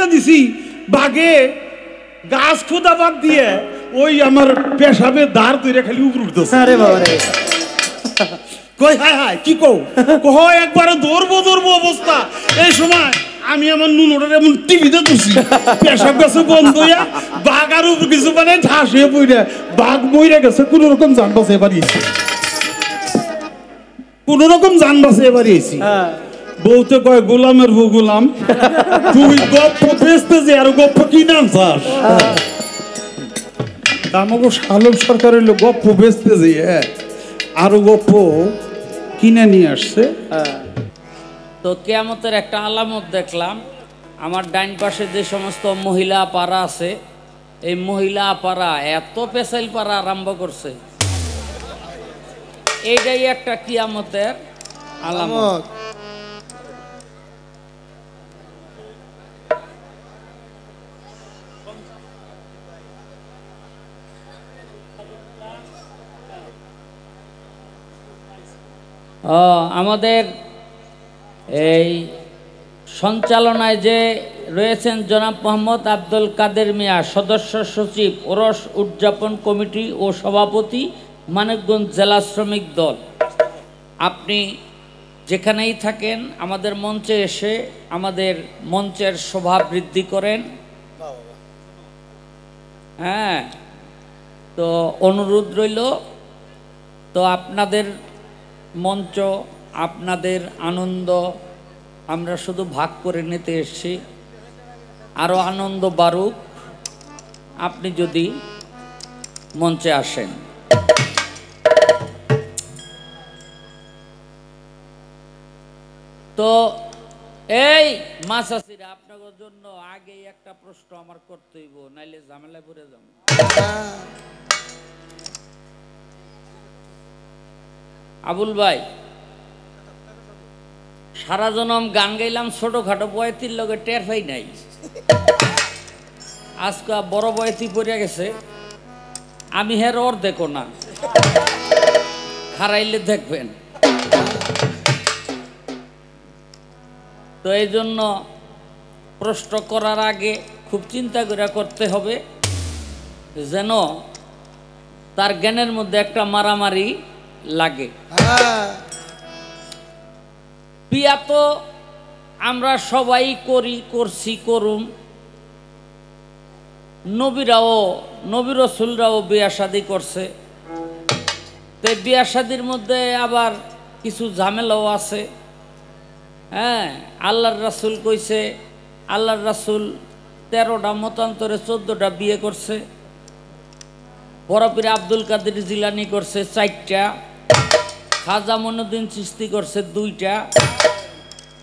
টিভিটা দিছি বাঘে গাছ খোদা বাদ দিয়ে ওই আমার পেশাবে দাঁড় তৈরি খালি উপর উঠতেছে। আরে বাবা রে, কই হায় হায় কি কও কহ একবারে দৌড়বো অবস্থা। এই সময় আমি আমার নুনোটার এমন টিভিতে তুলছি পেশাব গেছে বন্ধ হইয়া বাঘ আর উপর কিছু মানে ঝাঁস হয়ে পড়ে বাঘ মইরা গেছে কোন রকম যান বাসে এবারে কোন রকম যান বাসে এবারে এসি। বউতে কয় গোলামের বউ গোলাম তুই গপ্প বেচতে যে আর গপ্প কি নাম চাস আমাকে শালম সরকারের লোক গপ্প বেচতে যে আরো গপ্প কিনে নিয়ে আসছে। তো কিয়ামতের একটা আলামত দেখলাম, আমার ডাইন পাশে যে সমস্ত মহিলা পাড়া আছে এই মহিলা পাড়া এত পেশাইল পাড়া আরম্ভ করছে, এইটাই একটা কিয়ামতের আলামত। আমাদের এই সঞ্চালনায় যে রয়েছেন জনাব মোহাম্মদ আব্দুল কাদের মিয়া, সদস্য সচিব ওরস উদযাপন কমিটি ও সভাপতি, মানিকগঞ্জ জেলা শ্রমিক দল। আপনি যেখানেই থাকেন আমাদের মঞ্চে এসে আমাদের মঞ্চের শোভা বৃদ্ধি করেন। হ্যাঁ, তো অনুরোধ রইল, তো আপনাদের মঞ্চ, আপনাদের আনন্দ আমরা শুধু ভাগ করে নিতে এসেছি, আরও আনন্দ বাড়ুক আপনি যদি মঞ্চে আসেন। তো এই মাসাসিরা আপনাদের জন্য আগেই একটা প্রশ্ন আমার করতে হইব, নাইলে ঝামেলায় পড়ে যাব। আবুল ভাই, সারা জনম গান গাইলাম ছোটখাটো বয়তির লগে টের পাই নাই, আজকে বড় বয়তি পড়ে গেছে, আমি হের ওর দেখো না, হারাইলে দেখবেন। তো এই জন্য প্রশ্ন করার আগে খুব চিন্তা করে করতে হবে, যেন তার জ্ঞানের মধ্যে একটা মারামারি লাগে। বিয়া তো আমরা সবাই করছি, করুম। নবী রাসূলরাও বিয়া শাদী করছে। তো বিয়া শাদীর মধ্যে আবার কিছু ঝামেলাও আছে। হ্যাঁ, আল্লাহর রাসূল কইছে, আল্লাহর রাসূল 13টা মতান্তরে 14টা বিয়ে করছে। বড় পীর আব্দুল কাদের জিলানী করছে 4টা, খাজা মঈনুদ্দিন চিশতি করছে 2টা।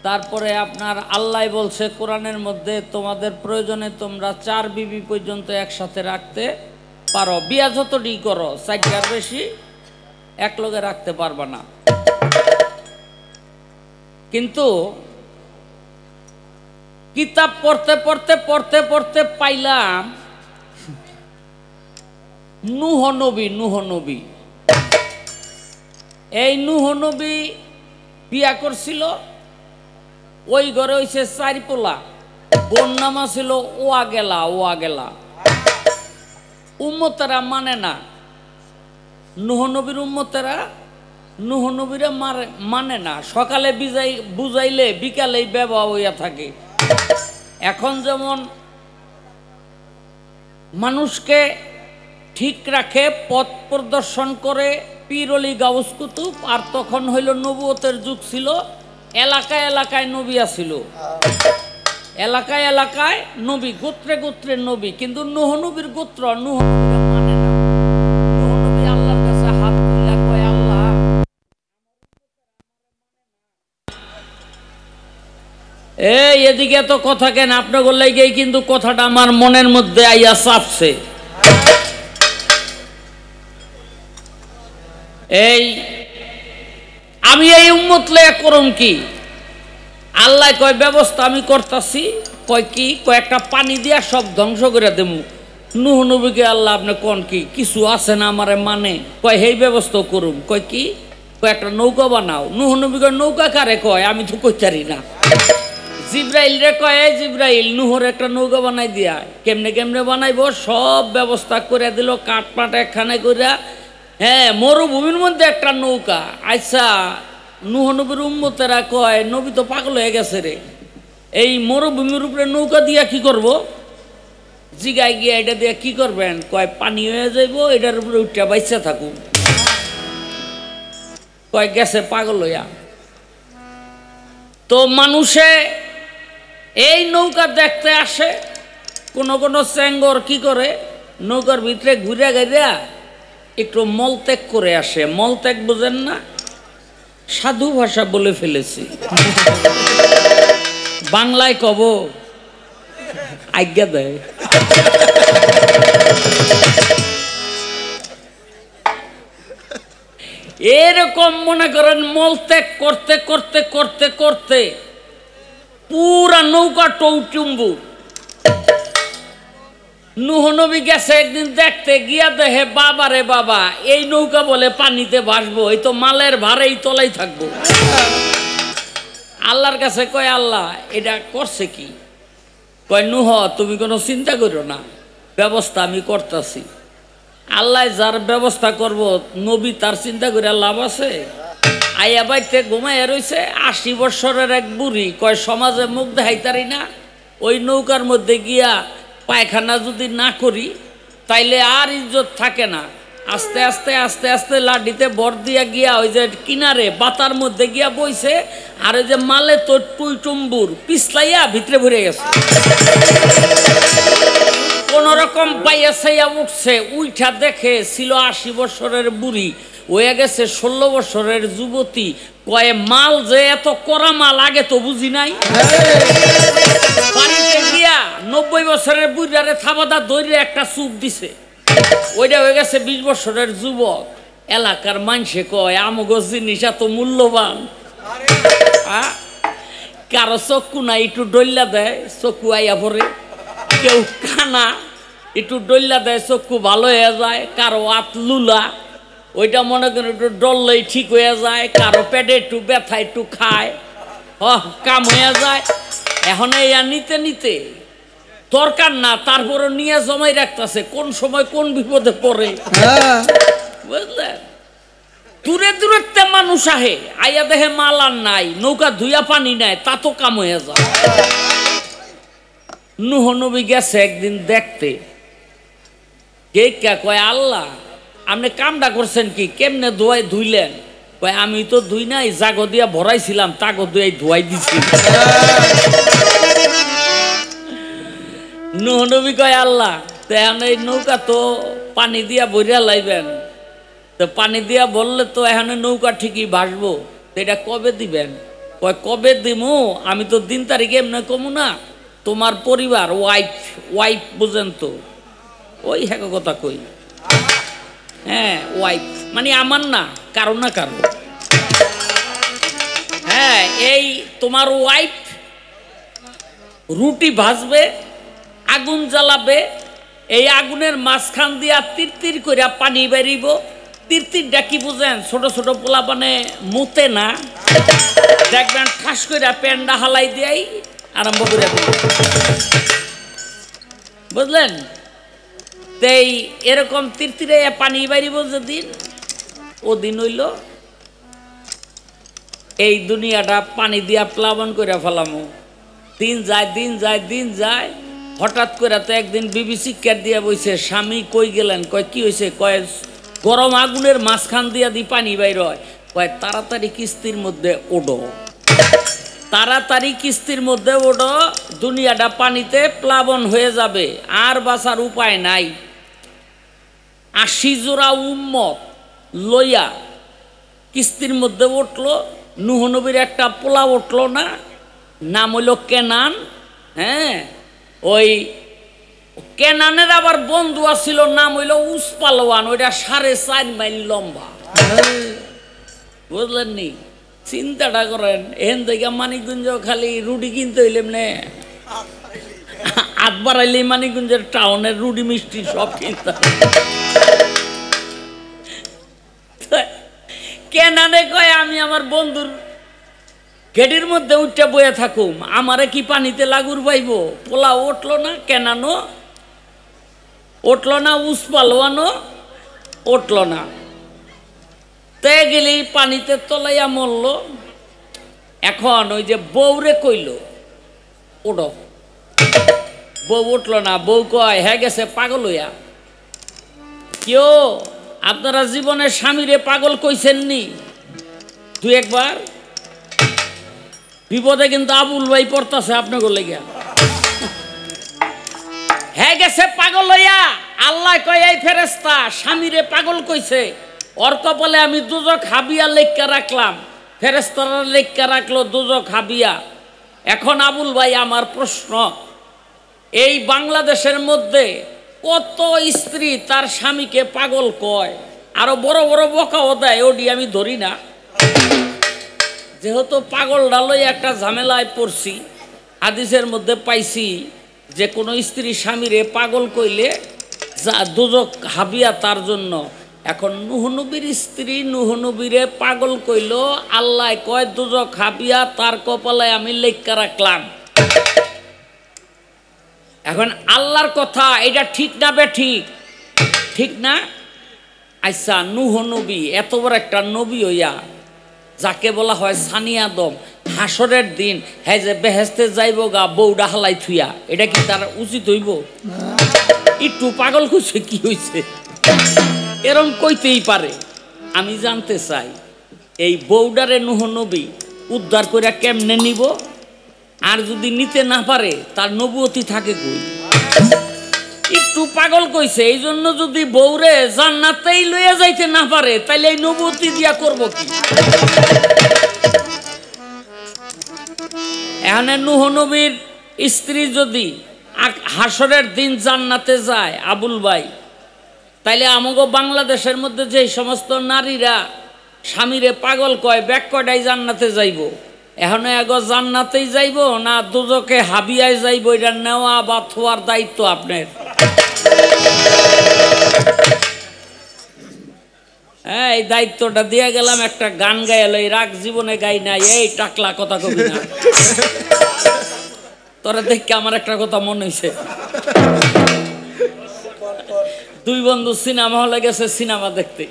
তারপরে আপনার আল্লাহ বলছে কোরআনের মধ্যে, তোমাদের প্রয়োজনে তোমরা 4 বিবি পর্যন্ত একসাথে রাখতে পারো, বিয়া যতটি করো, 4টার বেশি এক লগে রাখতে পারবা না। কিন্তু কিতাব পড়তে পাইলাম নূহ নবী। এই নূহ নবী বিয়া করছিল, ওই ঘরে হইছে 4 পোলা, বোন নামা ছিল ওয়াগেলা। উম্মতেরা মানে না, নূহ নবীর উম্মতেরা নূহ নবীরা মানে না। সকালে বুঝাইলে বিকালেই ব্যবহার হইয়া থাকে। এখন যেমন মানুষকে ঠিক রাখে, পথ প্রদর্শন করে পীর অলি গাউস কুতুব, আর তখন হইল নবুয়তের যুগ ছিল, এলাকায় নবী আছিল, এলাকায় নবী, গোত্রে নবী। কিন্তু নূহ নবীর গোত্র নূহ মানে না। নূহ নবী আল্লাহর কাছে হাত তুলে কয়, আল্লাহ এই এদিকে তো কথা কেন আপনার গলায় গিয়ে, কিন্তু কথাটা আমার মনের মধ্যে আইয়া চাপছে। এই আমি এই উম্মত লইয়া করম কি? আল্লাহ কয় ব্যবস্থা আমি করতেছি। কয় কি? কয়েকটা পানি দিয়া সব ধ্বংস করে দেবো। নূহ নবীকে আল্লাহ আপনি কোন কি কিছু আছে না আমারে মানে? কয় সেই ব্যবস্থা করুম। কয় কি? কয়েকটা নৌকা বানাও। নূহ নবী কয় নৌকা কারে কয়? আমি তো কইতারি না। জিব্রাইল রে কয় জিব্রাইল নুহর একটা নৌকা বানাই দিয়া কেমনে কেমনে বানাইবো সব ব্যবস্থা করে দিল কাঠ পাট একখানে করে হ্যাঁ মরুভূমির মধ্যে একটা নৌকা আচ্ছা নুহ নবীর উম্মতেরা কয় নবী তো পাগল হয়ে গেছে রে এই মরুভূমির উপরে নৌকা দিয়া কি করব জিগায় গিয়া এটা দিয়ে কি করবেন কয় পানি হয়ে যাইব এটার উপরে উঠা বাইচা থাকুন কয় গেছে পাগল হইয়া তো মানুষে এই নৌকা দেখতে আসে কোন কোন চেঙ্গর কি করে নৌকার ভিতরে ঘুরে ঘুরিয়া একটু মলত্যাগ করে আসে মলত্যাগ বুঝেন না সাধু ভাষা বলে ফেলেছি বাংলায় কব আজ্ঞা দেয় এরকম মনে করেন মলত্যাগ করতে করতে করতে করতে পুরা নৌকা টৌটুম্বুর নূহ নবী গেছে একদিন দেখতে গিয়া দেখে বাবা রে বাবা এই নৌকা বলে পানিতে ভাসবো এই তো মালের ভারেই তলাই থাকবো আল্লাহর কাছে কয় আল্লাহ এটা করছে কি কয় নূহ তুমি কোনো চিন্তা করো না ব্যবস্থা আমি করতেছি আল্লাহ যার ব্যবস্থা করব নবী তার চিন্তা করে লাভ আছে আইয়া বাইতে ঘুমাইয়া রয়েছে 80 বছরের এক বুড়ি কয় সমাজে মুখ দেখাইতারি না ওই নৌকার মধ্যে গিয়া পায়খানা যদি না করি তাইলে আর ইজ্জত থাকে না আস্তে আস্তে আস্তে আস্তে লাঠিতে বর দিয়া গিয়া ওই যে কিনারে বাতার মধ্যে গিয়া বইছে আর ওই যে মালে তো টুই টুম্বুর পিছলাইয়া ভিতরে ভরে গেছে কোন রকম পাইয়া ছাইয়া উঠছে উইঠা দেখে ছিল 80 বছরের বুড়ি হয়ে গেছে 16 বছরের যুবতী কয়ে মাল যে এত কড়া মাল আগে তো বুঝি নাই পানিতে গিয়া 90 বছরের বুড়ারে থাবাদা দৈরে একটা চুপ দিছে ওইটা হয়ে গেছে 20 বছরের যুবক এলাকার মানুষে কয় আমগো জিনিস এত মূল্যবান কারো চক্ষু নাই একটু ডল্লা দেয় চক্ষু আইয়া পরে কেউ কানা একটু ডল্লা দেয় চক্ষু ভালো হয়ে যায় কারো আত লুলা ওইটা মনে করেন একটু ডললেই ঠিক হয়ে যায় কারো পেটে একটু ব্যথা একটু খায় কাম হয়ে যায় এখন এইয়া নিতে নিতে দরকার না তারপরে নিয়ে জমাই রাখতেছে কোন সময় কোন বিপদে পড়ে বুঝলেন দূরে দূরত্বে মানুষ আহে আইয়া দেখে মাল আর নাই নৌকা ধুইয়া পানি নাই তা তো কাম হয়ে যায় নূহ নবী গেছে একদিন দেখতে কে কে কয় আল্লাহ আপনি কামটা করছেন কি কেমনে ধুইলেন কয় আমি তো ধুই নাই জাগো দিয়া ভরাইছিলাম তাগো দিয়ে ধোয়াই দিছি নূহ নবী কয় আল্লাহ তো এখন এই নৌকা তো পানি দিয়া ভরিয়া লাইবেন তো পানি দিয়া বললে তো এখানে নৌকা ঠিকই ভাসবো তো এটা কবে দিবেন কয় কবে দিমু আমি তো দিন তারিখে এমনি কমু না তোমার পরিবার ওয়াইফ বুঝেন তো ওই হ্যাঁ কথা কই হ্যাঁ ওয়াইফ মানে আমার না কারো না কারো হ্যাঁ এই তোমার ওয়াইফ রুটি ভাজবে আগুন জ্বালাবে এই আগুনের মাঝখান দিয়া তিরতির করে পানি বেরিব তিরতিরটা কি বুঝেন ছোট ছোট পোলা পানে মুতে না দেখবেন ঠাস করে প্যান্ডা হালাই দিয়াই আরম্ভ করে বুঝলেন তেই এরকম তিরতিরে পানি বাড়িব যেদিন ওদিন হইল এই দুনিয়াটা পানি দিয়া প্লাবন করে ফেলামো দিন যায় দিন যায় দিন যায় হঠাৎ করে তো একদিন বিবি শিক্ষার দিয়া বইছে স্বামী কই গেলেন কয় কি হয়েছে কয় গরম আগুনের মাঝখান দিয়া দি পানি বাইর হয় কয় তাড়াতাড়ি কিস্তির মধ্যে ওডো তাড়াতাড়ি কিস্তির মধ্যে ওডো দুনিয়াটা পানিতে প্লাবন হয়ে যাবে আর বাঁচার উপায় নাই 80 জোড়া উম্মত লইয়া কিস্তির মধ্যে উঠলো নূহ নবীর একটা পোলা উঠলো না নাম হইল কেনান হ্যাঁ ওই কেনানের আবার বন্ধু আছিল নাম হইল উসপালওয়ান ওইটা 4.5 মাইল লম্বা বুঝলেন নি চিন্তাটা করেন এখান থেকে মানিকগঞ্জ খালি রুটি কিনতে হইলে এমনি হাত বাড়াইলে মানিকগঞ্জের টাউনের রুটি মিষ্টি সব কিনতে কেনানে কয় আমি আমার বন্ধুর গেটের মধ্যে উঠতে বয়ে থাকুম, আমারে কি পানিতে লাগুর পাইব? পোলা উঠলো না, কেনানো উঠলো না, উসপালোয়ানো উঠলো না, তে গেলি পানিতে তলাইয়া মরল। এখন ওই যে বউরে কইল ওঠো, বউ উঠলো না। বউ কয় হ্যাঁ গেছে পাগল হইয়া। কেউ আপনারা জীবনের স্বামীরে পাগল কইছেননি? দুই একবার বিপদে কিন্তু আবুল ভাই পড়তাছে আপনাকে লেগে। হ্যাঁ গেছে পাগল হইয়া। আল্লাহ কয় এই ফেরেশতা স্বামীরে পাগল কইছে, ওর কপালে আমি দুজক হাবিয়া লেখা রাখলাম, ফেরেশতারা লেখা রাখলো দুজক হাবিয়া। এখন আবুল ভাই আমার প্রশ্ন, এই বাংলাদেশের মধ্যে কত স্ত্রী তার স্বামীকে পাগল কয়, আরো বড় বড় বকাও দেয়, ওডি আমি ধরি না। যেহেতু পাগল ডালই একটা ঝামেলায় পড়ছি, হাদিসের মধ্যে পাইছি যে কোনো স্ত্রী স্বামীরে পাগল কইলে যা দুজক হাবিয়া তার জন্য। এখন নূহ নবীর স্ত্রী নূহ নবীরে পাগল কইল, আল্লাহ কয় দুজক হাবিয়া তার কপালে আমি লেখা রাখলাম। এখন আল্লাহর কথা এটা ঠিক না বেঠিক? ঠিক না? আচ্ছা, নূহ নবী এত বড় একটা নবী হইয়া, যাকে বলা হয় সানি আদম, হাসরের দিন হ্যাঁ যে বেহেস্তে যাইব গা বউডা হালাই থুইয়া, এটা কি তার উচিত হইব? একটু পাগল কইছে, কি হইছে? এরম কইতেই পারে। আমি জানতে চাই এই বউডারে নূহ নবী উদ্ধার করে কেমনে নিব? আর যদি নিতে না পারে তার নবুয়তি থাকে কই? একটু পাগল কইছে, এই জন্য যদি বউরে জান্নাতেই লইয়া যাইতে না পারে তাইলে এই নবুয়তি দিয়া করব কি? এখানে নূহ নবীর স্ত্রী যদি হাসরের দিন জান্নাতে যায় আবুল ভাই, তাইলে আমাগো বাংলাদেশের মধ্যে যে সমস্ত নারীরা স্বামীরে পাগল কয় ব্যাক কয়টাই জান্নাতে যাইব? এখন এগো জান্নাতেই যাইব না দুজকে হাবিয়ায় যাইব? এটা নেওয়া বা থোয়ার দায়িত্ব আপনার। হ্যাঁ, এই দায়িত্বটা দিয়ে গেলাম। একটা গান গাইল, এই রাগ জীবনে গাই নাই, এই টাকলা কথা কবি না। তোরা দেখে আমার একটা কথা মনে হয়েছে। দুই বন্ধু সিনেমা হলে গেছে সিনেমা দেখতে,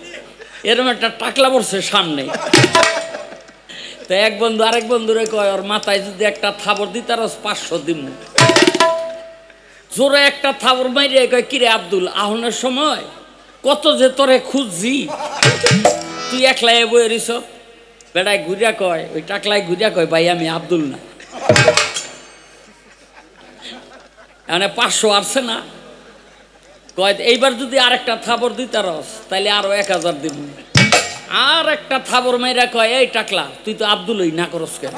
এরকম একটা টাকলা পড়ছে সামনে। তো এক বন্ধু আরেক বন্ধুরে কয় ওর মাথায় যদি একটা থাবর দিতার 500 দিন। জোরে একটা থাবর মাইরে কয় কিরে আব্দুল, আহনের সময় কত যে তোরে খুঁজছি, তুই একলাই বই রিস। বেড়ায় ঘুরিয়া কয়, ওই টাকলায় ঘুরিয়া কয় ভাই আমি আব্দুল না। মানে 500 আসছে না? কয় এইবার যদি আরেকটা থাবর দিতারস তাইলে আরো 1000 দিব। আর একটা থাবর মাইরা কয় এই টাকলা তুই তো আব্দুলই না করস কেন?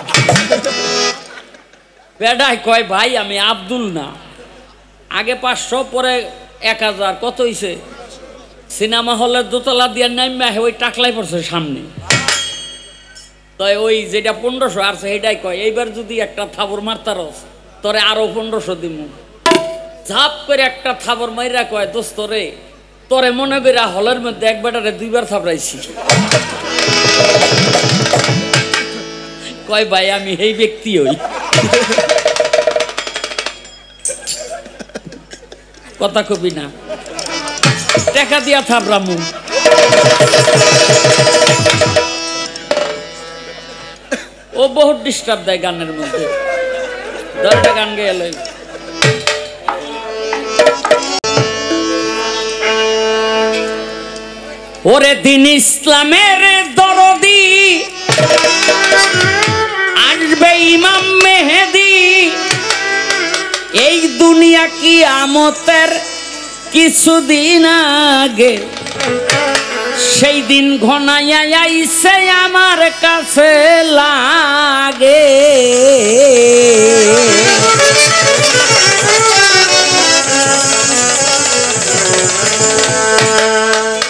বেড়ায় কয় ভাই আমি আব্দুল না। আগে 500 পরে 1000, কত হইছে? সিনেমা হলের দোতলা দিয়ে নাইমা ওই টাকলাই পড়ছে সামনে। তো ওই যেটা 1500 আছে সেটাই কয় এইবার যদি একটা থাবর মারতারস তোরে আরো 1500 দিব। ঝাপ করে একটা থাবর মাইরা কয় দোস্ত রে, তোরে মনে কইরা হলের মধ্যে একবারে 2বার থাবড়াইছি। কয় ভাই আমি এই ব্যক্তি হই। কথা কবি না, টাকা দিয়া থাবড়ামু। ও বহুত ডিস্টার্ব দেয় গানের মধ্যে। দরটা গান গেল। ওরে দিন ইসলামের দরদি আসবে ইমাম মেহেদি, এই দুনিয়া কিয়ামতের কিছুদিন আগে, সেই দিন ঘনাইয়া আইছে আমার কাছে লাগে।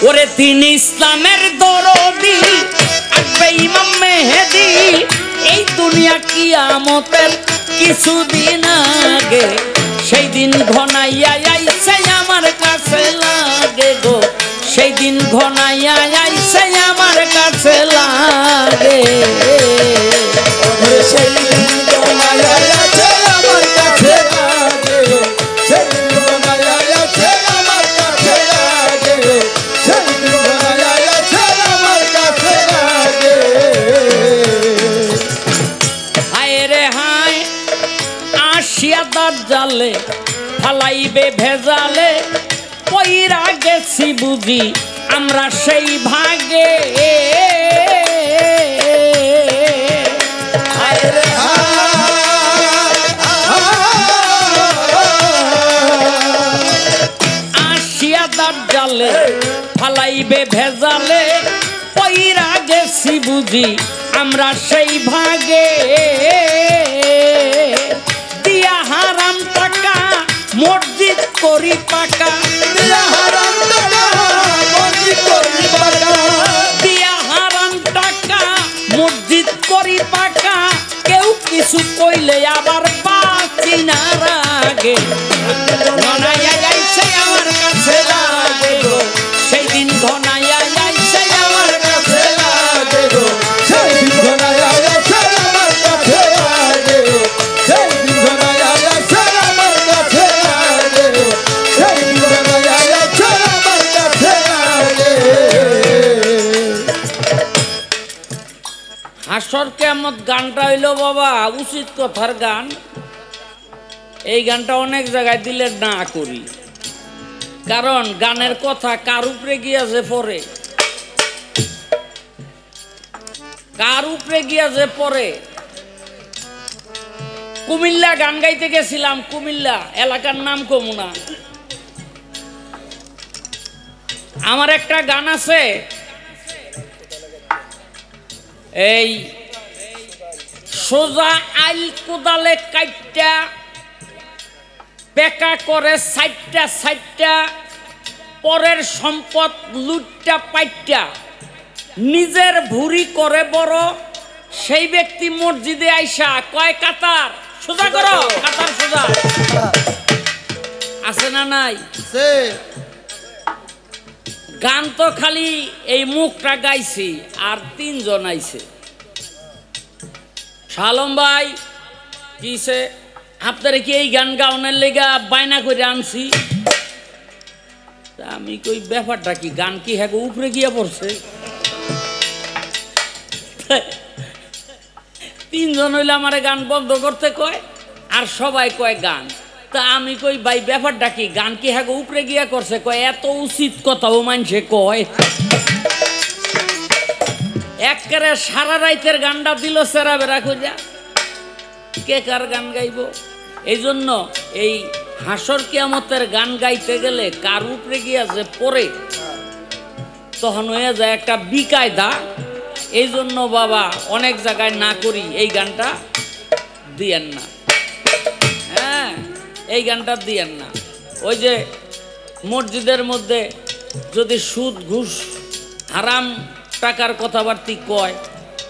ওরে দিন ইসলামের দরদি আসবে ইমাম মেহেদি, এই দুনিয়া কিয়ামতের কিছুদিন আগে, সেই দিন ঘনাইয়া আইছে আমার কাছে লাগে গো, সেই দিন ঘনাইয়া আইছে আমার কাছে লাগে। সেই দিন মায়া আছে আমার কাছে লাগে সেই দিন মায়া আছে আমার কাছে লাগে সেই দিন মায়া আছে আমার কাছে লাগে হায় রে হায় আসিয়া দাজ্জালে ফালাইবে ভেজালে পইরা গেছি বুঝি আমরা সেই ভাগে হায় রে আসিয়া দাজ্জালে ফালাইবে ভেজালে পইরা গেছি বুঝি আমরা সেই ভাগে দিয়া হারাম টাকা মসজিদ করি পাকা দিয়া হারাম টাকা মসজিদ করি পাকা দিয়া হারাম টাকা মসজিদ করি পাকা কেউ কিছু কইলে আবার পাচ্ছি না রাগে ঘনাইয়া যাইছে আমার কাছে লাগে গো সেই দিন ঘনাইয়া যাইছে আমার কাছে লাগে গো সেই দিন ঘনায়া আছে আমার কাছে লাগে সেই দিন ঘনায়া আছে আমার কাছে লাগে সেই দিন ঘনায়া আছে আমার কাছে লাগে হাসর কিয়ামত গানটা হইলো বাবা উচিত কথার গান এই গানটা অনেক জায়গায় দিলে না করি কারণ গানের কথা কার উপরে গিয়া যে পড়ে কার উপরে গিয়া যে পড়ে কুমিল্লা গান গাইতে গেছিলাম কুমিল্লা এলাকার নাম কমুনা আমার একটা গান আছে এই সোজা আইল কোদালে কাইটটা পেকা করে সাইটটা সাইটটা পরের সম্পদ লুটটা পাইটটা নিজের ভুরি করে বড় সেই ব্যক্তি মসজিদে আইসা কয় কাতার সোজা করো কাতার সোজা আছে না নাই সে গান তো খালি এই মুখটা গাইছি আর তিনজন আইছে শালম ভাই কিসে আপনারা কি এই গান গাওয়ানোর লেগা বায়না করে আনছি তা আমি কই ব্যাপারটা কি গান কি হ্যাঁ উপরে গিয়া পড়ছে তিনজন হইলে আমার গান বন্ধ করতে কয় আর সবাই কয় গান তা আমি কই ভাই ব্যাপারটা কি গান কি হ্যাঁ উপরে গিয়া করছে কয় এত উচিত কথাও মানছে কয় একেবারে সারা রাইতের গানটা দিল সেরা বেড়া কইরা কে কার গান গাইব এই জন্য এই হাসর কিয়ামতের গান গাইতে গেলে কার উপরে গিয়া যে পড়ে তখন হয়ে যায় একটা বিকায়দা এই জন্য বাবা অনেক জায়গায় না করি এই গানটা দিয়েন না হ্যাঁ এই গানটা দিয়েন না ওই যে মসজিদের মধ্যে যদি সুদ ঘুষ হারাম টাকার কথাবার্তি কয়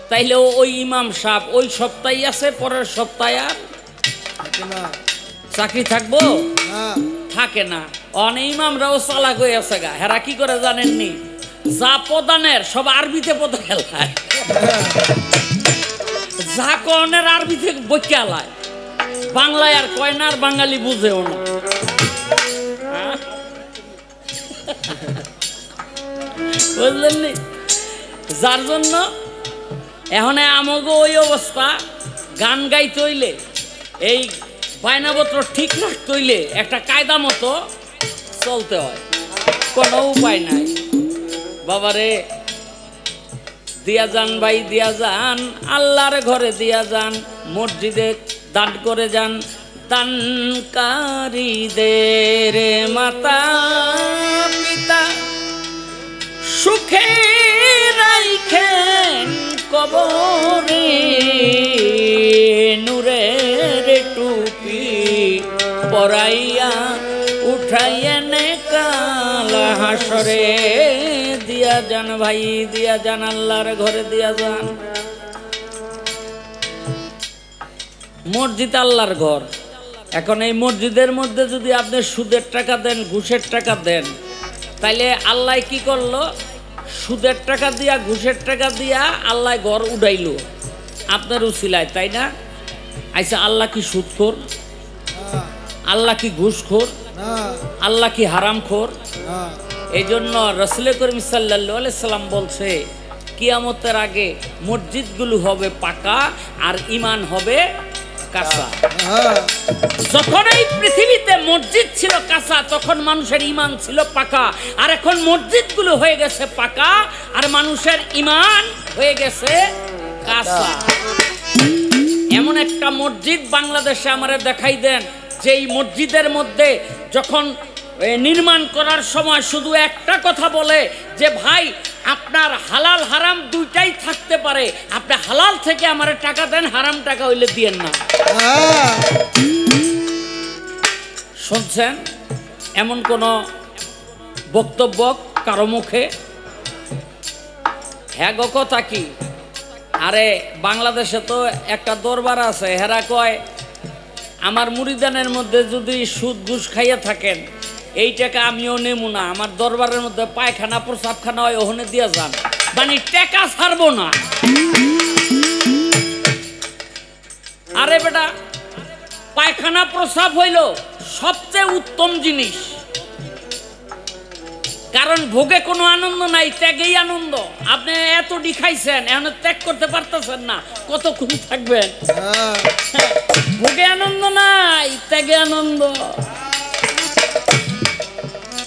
তাইলে ওই ইমাম সাহেব ওই সপ্তাহে আছে পরের সপ্তাহে আর চাকরি থাকবো থাকে না অনেক ইমামরাও চালাক হয়ে আছে গা হেরা কি করে জানেননি যা প্রদানের সব আরবিতে প্রদান এলায় যা কনের আরবিতে বইকে এলায় বাংলায় আর কয় না আর বাঙালি বুঝেও না বুঝলেন নি যার জন্য এখন আমাকে ওই অবস্থা গান গাইতে হইলে এই বায়নাপত্র ঠিক রাখতে হইলে একটা কায়দা মতো চলতে হয় কোনো উপায় নাই বাবারে দিয়া যান ভাই দিয়া যান আল্লাহর ঘরে দিয়া যান মসজিদে দান করে যান দানকারীদের মাতা পিতা সুখে রাইখেন কবরে নূরের টুপি পরাইয়া উঠাইয়া নে কাল হাসরে দিয়া যান ভাই দিয়া যান আল্লাহর ঘরে দিয়া যান মসজিদ আল্লাহর ঘর এখন এই মসজিদের মধ্যে যদি আপনি সুদের টাকা দেন ঘুষের টাকা দেন তাইলে আল্লাহ কি করলো সুদের টাকা দিয়া ঘুষের টাকা দিয়া আল্লাহ ঘর উড়াইলো আপনার উসিলায়, তাই না? আচ্ছা, আল্লাহ কি সুদখোর? আল্লাহ কি ঘুষখোর? আল্লাহ কি হারামখোর? এই জন্য রাসূল করিম সাল্লাল্লাহু আলাইহি সাল্লাম বলছে, কিয়ামতের আগে মসজিদগুলো হবে পাকা আর ঈমান হবে কাঁচা। যখন এই পৃথিবীতে মসজিদ ছিল কাঁচা, তখন মানুষের ঈমান ছিল পাকা। আর এখন মসজিদগুলো হয়ে গেছে পাকা আর মানুষের ঈমান হয়ে গেছে কাঁচা। এমন একটা মসজিদ বাংলাদেশে আমারে দেখাই দেন, যেই মসজিদের মধ্যে যখন নির্মাণ করার সময় শুধু একটা কথা বলে যে ভাই আপনার হালাল হারাম দুইটাই থাকতে পারে, আপনি হালাল থেকে আমারে টাকা দেন, হারাম টাকা হইলে দিয়েন না। শুনছেন এমন কোন বক্তব্য কারো মুখে? হ্যাঁ গো, কথা কি? আরে বাংলাদেশে তো একটা দরবার আছে, হেরা কয় আমার মুরিদানের মধ্যে যদি সুদ ঘুষ খাইয়া থাকেন, এই টাকা আমিও নেবো না, আমার দরবারের মধ্যে পায়খানা প্রসাবখানা হয় ওখানে দিয়ে যান, মানে টাকা ছাড়বো না। আরে বেটা, পায়খানা প্রসাব হইল সবচেয়ে উত্তম জিনিস, কারণ ভোগে কোনো আনন্দ নাই, ত্যাগেই আনন্দ। আপনি এত খাইছেন, এখন ত্যাগ করতে পারতেছেন না, কতক্ষণ থাকবেন? ভোগে আনন্দ নাই, ত্যাগে আনন্দ।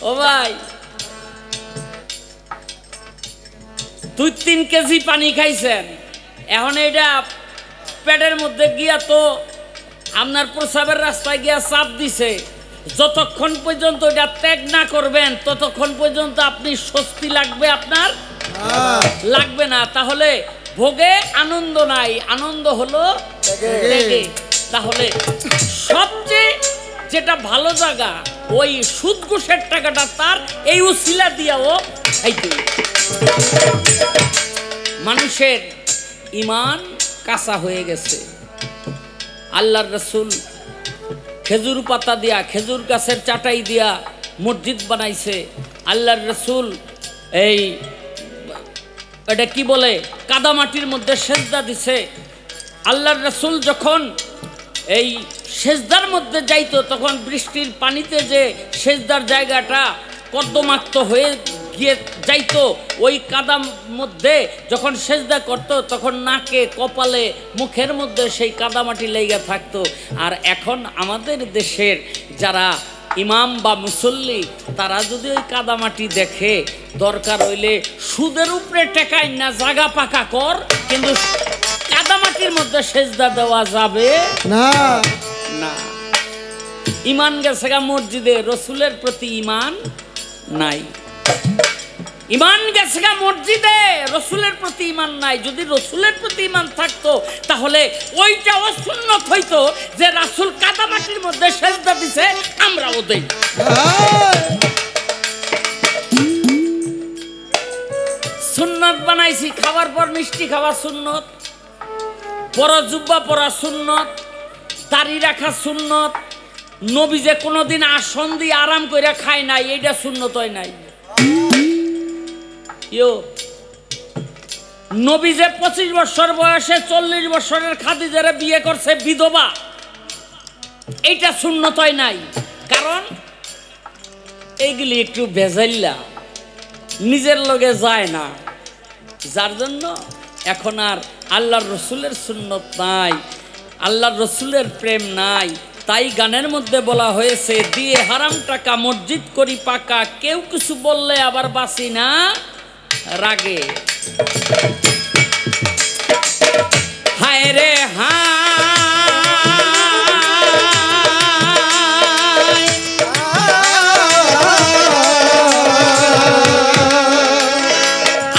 ও ভাই, 2-3 কেজি পানি খাইছেন, এখন এটা পেটের মধ্যে গিয়া তো আপনার প্রসাবের রাস্তায় গিয়া চাপ দিছে। যতক্ষণ পর্যন্ত এটা ত্যাগ না করবেন ততক্ষণ পর্যন্ত আপনি স্বস্তি লাগবে আপনার লাগবে না। তাহলে ভোগে আনন্দ নাই, আনন্দ হলো ত্যাগে। তাহলে সবচেয়ে যেটা ভালো জায়গা, ওই সুদ ঘুষের টাকাটা তার এই উসিলা দিয়াও খাইতে। মানুষের ঈমান কাঁচা হয়ে গেছে। আল্লাহর রাসূল খেজুর পাতা দিয়া, খেজুর গাছের চাটাই দিয়া মসজিদ বানাইছে। আল্লাহর রাসূল এই এটা কি বলে কাদামাটির মধ্যে সেজদা দিছে। আল্লাহর রাসূল যখন এই সেজদার মধ্যে যাইতো, তখন বৃষ্টির পানিতে যে সেজদার জায়গাটা কর্দমাক্ত হয়ে গিয়ে যাইতো, ওই কাদার মধ্যে যখন সেজদা করত তখন নাকে, কপালে, মুখের মধ্যে সেই কাদামাটি লেগে থাকতো। আর এখন আমাদের দেশের যারা ইমাম বা মুসল্লি, তারা যদি ওই কাদামাটি দেখে, দরকার হইলে সুদের উপরে টেকাই না জাগা পাকা কর, কিন্তু কাদামাটির মধ্যে সেজদা দেওয়া যাবে না। না, ঈমান গেছে গা মসজিদে, রসুলের প্রতি ঈমান নাই। ঈমান গেছে গা মসজিদে, রসুলের প্রতি ঈমান নাই। যদি রসুলের প্রতি ঈমান থাকতো তাহলে ওইটাও সুন্নত হইতো যে রাসূল কাদামাটির মধ্যে সেজদা দিছে, আমরাও দেই। সুন্নত বানাইছি, খাওয়ার পর মিষ্টি খাওয়া সুন্নত, বড় জুব্বা পরা সুন্নত, দাড়ি রাখা সুন্নত। নবী যে কোনোদিন আসন দিয়ে আরাম করে খায় নাই, এইটা সুন্নত হয় নাই। নবী যে 25 বছর বয়সে 40 বছরের খাদিজারে বিয়ে করছে বিধবা, এইটা সুন্নত হয় নাই। কারণ এইগুলি একটু ভেজাইল্লা, নিজের লগে যায় না, যার জন্য এখন আর আল্লাহর রসুলের সুন্নত নাই, আল্লাহর রসুলের প্রেম নাই। তাই গানের মধ্যে বলা হয়েছে, দিয়ে হারাম টাকা মসজিদ করি পাকা, কেউ কিছু বললে আবার বাসি না রাগে। হায় রে হায়,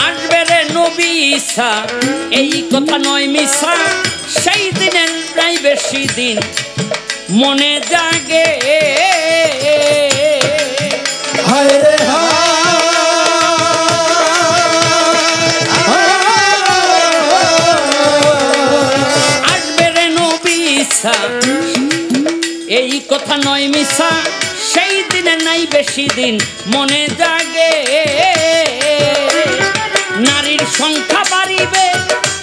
আসবে রে নবী ঈসা, এই কথা নয় মিছা, সেই দিনের প্রায় বেশি দিন মনে জাগে। হায় রে আসবে রে নবী ঈসা, এই কথা নয় মিছা, সেই দিনে নাই বেশি দিন মনে জাগে। নারীর সংখ্যা বাড়িবে,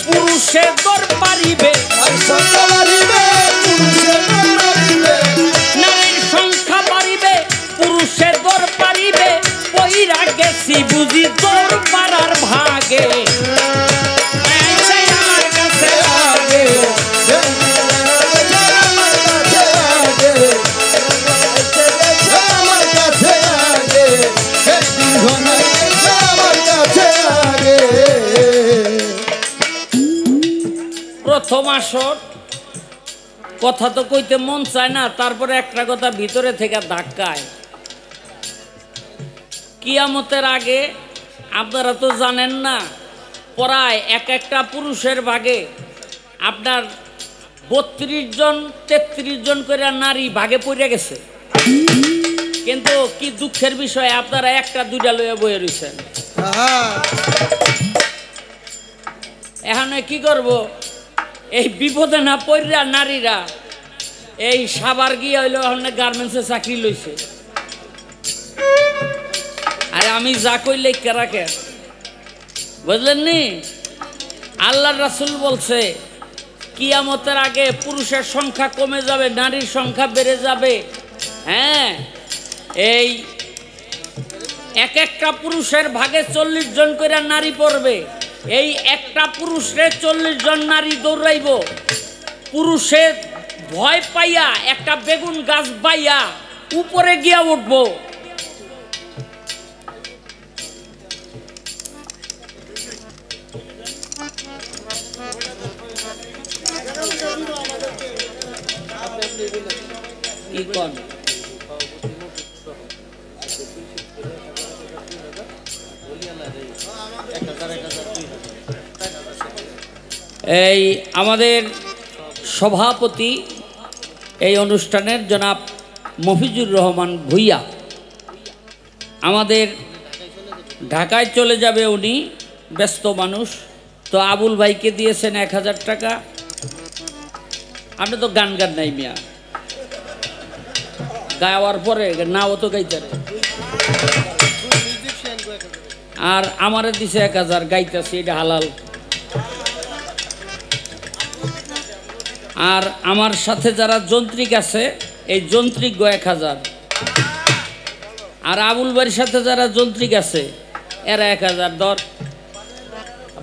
পুরুষ পুরুষে দর পারিবে, নারীর সংখ্যা বাড়িবে, পুরুষের দর বাড়িবে। নারীর সংখ্যা বাড়িবে, পুরুষে দর পারিবে, পইরা গেছি বুঝি দর পারার ভাগে। আইছে আমার কাছে আগে সেই দিনগুলো আমার কাছে আগে, এসে আমার কাছে আগে, সেই দিনগুলো আমার কাছে আগে। প্রথম আসর কথা তো কইতে মন চায় না, তারপরে একটা কথা ভিতরে থেকে ধাক্কায়। কিয়ামতের আগে আপনারা তো জানেন না, প্রায় এক একটা পুরুষের ভাগে আপনার 32 জন 33 জন করে নারী ভাগে পড়ে গেছে। কিন্তু কি দুঃখের বিষয়, আপনারা একটা দুইটা লইয়া বয়ে রয়েছেন। এখানে কি করব, এই বিপদে না পড়া নারীরা এই সাবার গিয়ে হইলো ওখানে গার্মেন্টসে চাকরি লইছে। আরে আমি যা কইলে কেরাকে বুঝলেন নি, আল্লাহ রাসূল বলছে কিয়ামতের আগে পুরুষের সংখ্যা কমে যাবে, নারীর সংখ্যা বেড়ে যাবে। হ্যাঁ, এই এক একটা পুরুষের ভাগে 40 জন করে নারী পড়বে। এই একটা পুরুষে 40 জন নারী দৌড়াইব। পুরুষের ভয় পাইয়া একটা বেগুন গাছ বাইয়া উপরে গিয়া উঠবো। কি কোন এই আমাদের সভাপতি এই অনুষ্ঠানের জনাব মফিজুর রহমান ভুইয়া আমাদের ঢাকায় চলে যাবে, উনি ব্যস্ত মানুষ। তো আবুল ভাইকে দিয়েছেন 1000 টাকা। আপনি তো গান নাই মিয়া, গাওয়ার পরে নাও তো গাইতারে। আর আমারে দিছে 1000, গাইতেছি, এটা হালাল। আর আমার সাথে যারা যন্ত্রিক আছে এই যন্ত্রিক 1000, আর আবুল ভাইয়ের সাথে যারা যন্ত্রিক আছে এরা 1000 ধর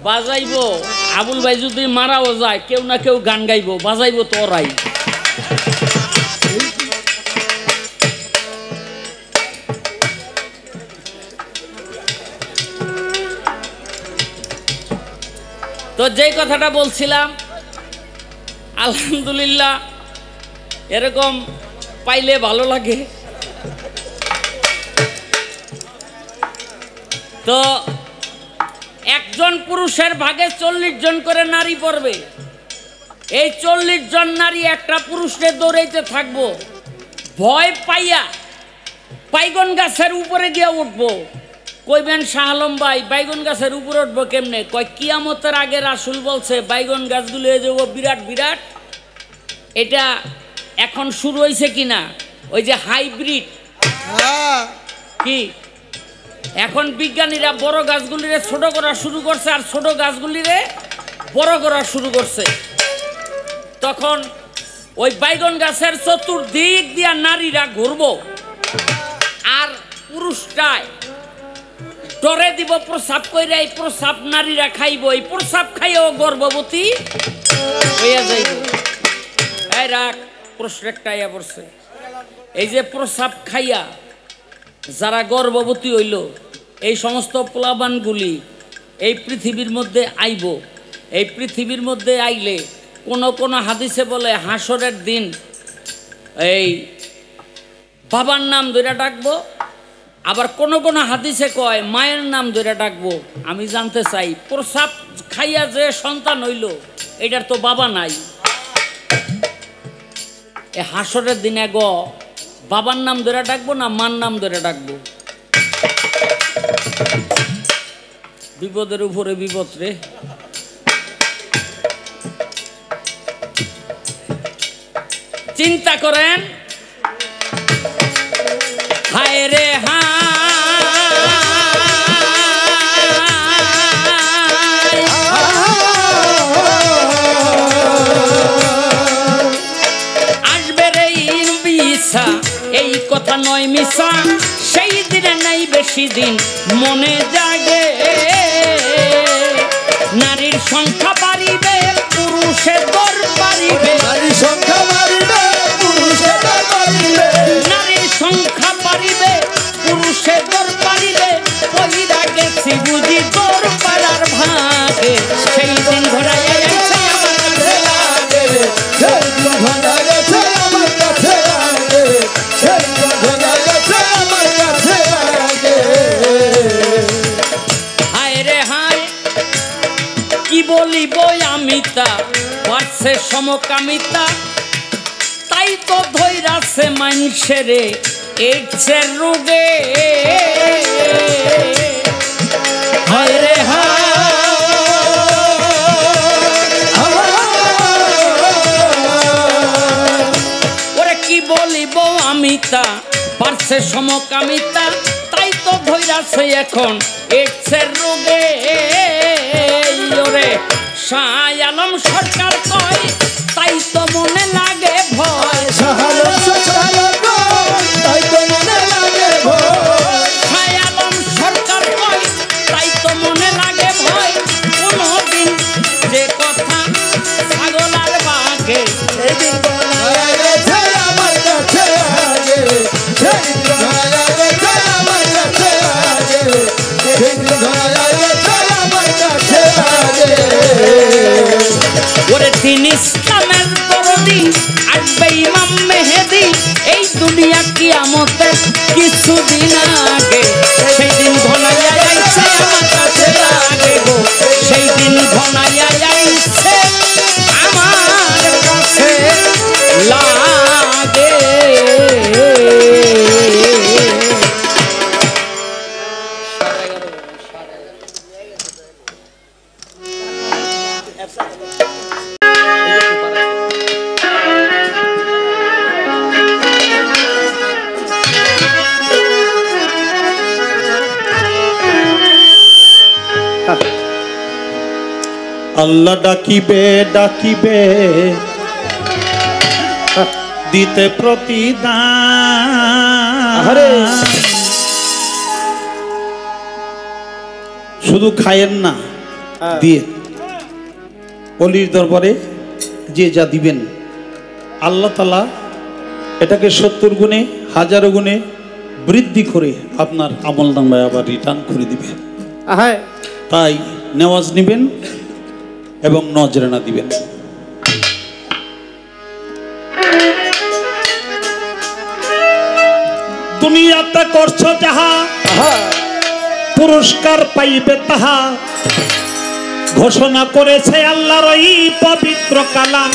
বাজাইবো। আবুল ভাই যদি মারাও যায়, কেউ না কেউ গান গাইবো, বাজাইবো তো ওরাই। তো যেই কথাটা বলছিলাম, আলহামদুলিল্লাহ এরকম পাইলে ভালো লাগে। তো একজন পুরুষের ভাগে 40 জন করে নারী পড়বে। এই 40 জন নারী একটা পুরুষকে দৌড়াইতে থাকবো, ভয় পাইয়া বাইগন গাছের উপরে গিয়ে উঠবো। কইবেন শাহ আলম ভাই বাইগন গাছের উপরে উঠবো কেমনে? কয় কিয়ামতের আগে রাসূল বলছে বাইগন গাছগুলো হয়ে যাবো বিরাট বিরাট। এটা এখন শুরু হয়েছে কিনা, ওই যে হাইব্রিড কি, এখন বিজ্ঞানীরা বড় গাছগুলিরে ছোট করা শুরু করছে আর ছোট গাছগুলিরে বড় করা শুরু করছে। তখন ওই বাইগন গাছের চতুর্দিক দিয়া নারীরা ঘুরবো, আর পুরুষটায় ডরে দিব প্রসাব কইরা, এই প্রসাব নারীরা খাইব, এই প্রসাব খাইও গর্ভবতী হইয়া যাইব। এই রাখ প্রশ্ন একটা আইয়া পড়ছে, এই যে প্রসাব খাইয়া যারা গর্ভবতী হইল, এই সমস্ত প্লাবানগুলি এই পৃথিবীর মধ্যে আইব। এই পৃথিবীর মধ্যে আইলে কোন কোন হাদিসে বলে হাসরের দিন এই বাবার নাম ধরে ডাকবো, আবার কোন কোন হাদিসে কয় মায়ের নাম ধরে ডাকবো। আমি জানতে চাই, প্রসাব খাইয়া যে সন্তান হইল এটার তো বাবা নাই, এ হাসরের দিনে বাবার নাম ধরে ডাকবো না মার নাম ধরে ডাকবো? বিপদের উপরে বিপদ রে। চিন্তা করেন, হায় রে হায় কথা নয় মিশা সেই দিনে নেই বেশি দিন মনে জাগে নারীর সংখ্যা বাড়িবে পুরুষের দর বাড়িবে নারী সংখ্যা বাড়িবে পুরুষের দর বাড়িবে নারীর সংখ্যা বাড়িবে পুরুষের দর বাড়িবে কইরা গেছি বুঝি তোর পাড়ার ভাগে সেই দিন ঘোড়ায় আইছে আমার কাছে লাগে সেই দিন ঘোড়া গেছে আমার কাছে লাগে সেই দিন ঘোড়া গেছে আমার কাছে লাগে হায় রে হায় কি বলিব আমি তা পারছে সমকামিতা তাই তো ধৈরাছে মানুষেরে এইডসের রোগে হায় রে হায় ওরে কি বলিব আমি তা পারছে সমকামিতা তাই তো ধৈরাছে এখন এইডসের রোগে ওরে শাহ আলম সরকার কয় তাই তো মনে লাগে ভয় সাহালো সচালো গো তাই তো মনে লাগে ভয় শাহ আলম সরকার কয় তাই তো মনে লাগে ভয় কোনদিন যে কথা ছাগল আর বাঘে সেই দিন ঘোড়া গেছে আমার কাছে লাগে সেই দিন ঘোড়া গেছে আমার কাছে লাগে সেই দিন ঘোড়া গেছে আমার কাছে লাগে ওরে দিন ইসলামের দরদি আসবে ইমাম মেহেদি এই দুনিয়া কিয়ামতের কিছুদিন আগে সেই দিন ঘনাইয়া আইছে আমার কাছে লাগে গো সেই দিন ঘনাইয়া আইছে আমার কাছে লাগে আল্লাহ ডাকিবে ডাকিবে দিতে প্রতিদান শুধু খায়েন না দিয়ে অলির দরবারে যে যা দিবেন আল্লাহ তাআলা এটাকে 70 গুণে 1000 গুণে বৃদ্ধি করে আপনার আমলনামায় আবার রিটার্ন করে দিবে তাই নেওয়াজ নিবেন এবং নজরানা দিবেন দুনিয়াতে করছো যাহা পুরস্কার পাইবে তাহা ঘোষণা করেছে আল্লাহর এই পবিত্র কালাম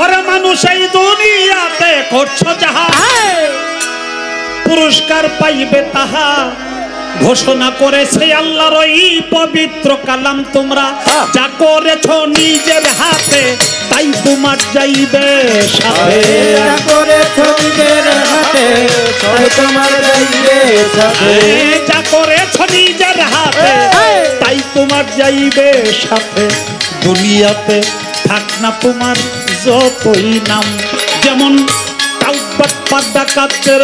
ওরে মানুষ এই দুনিয়াতে করছো যাহা পুরস্কার পাইবে তাহা ঘোষণা করেছে আল্লাহর এই পবিত্র কালাম তোমরা যা করেছো নিজের হাতে তাই তোমার যাইবে সাথে যা করেছো নিজের হাতে তাই তোমার যাইবে সাথে যা করেছো নিজের হাতে তাই তোমার যাইবে সাথে দুনিয়াতে থাক না তোমার যতই নাম যেমন কাউবাট ডাকাতের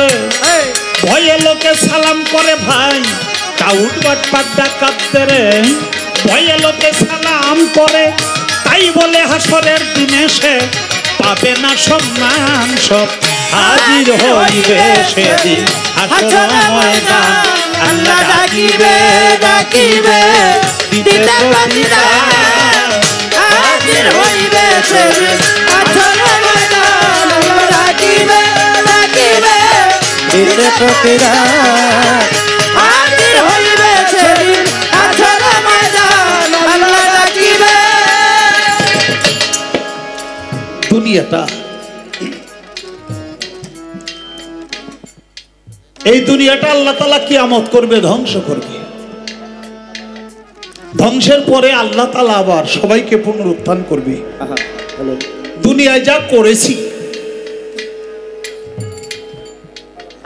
ভয়ে লোকে সালাম করে ভাই কাউবাট ডাকাতের ভয়ে লোকে সালাম করে তাই বলে হাসরের দিনে সে পাবে না সম্মান সব হাজির হইবে সেদিন হাসর ময়দান আল্লাহ ডাকিবে ডাকিবে দিতে প্রতিদান হাজির হইবে সেদিন হাসর ময়দান আল্লাহ ডাকিবে ডাকিবে দিতে প্রতিদান হাজির হইবে সেদিন হাসর ময়দান আল্লাহ ডাকিবে দুনিয়াটা এই দুনিয়াটা আল্লাহ তাআলা কিয়ামত করবে ধ্বংস করবে ধ্বংসের পরে আল্লাহ তাআলা আবার সবাইকে পুনরুত্থান করবে দুনিয়ায় যা করেছি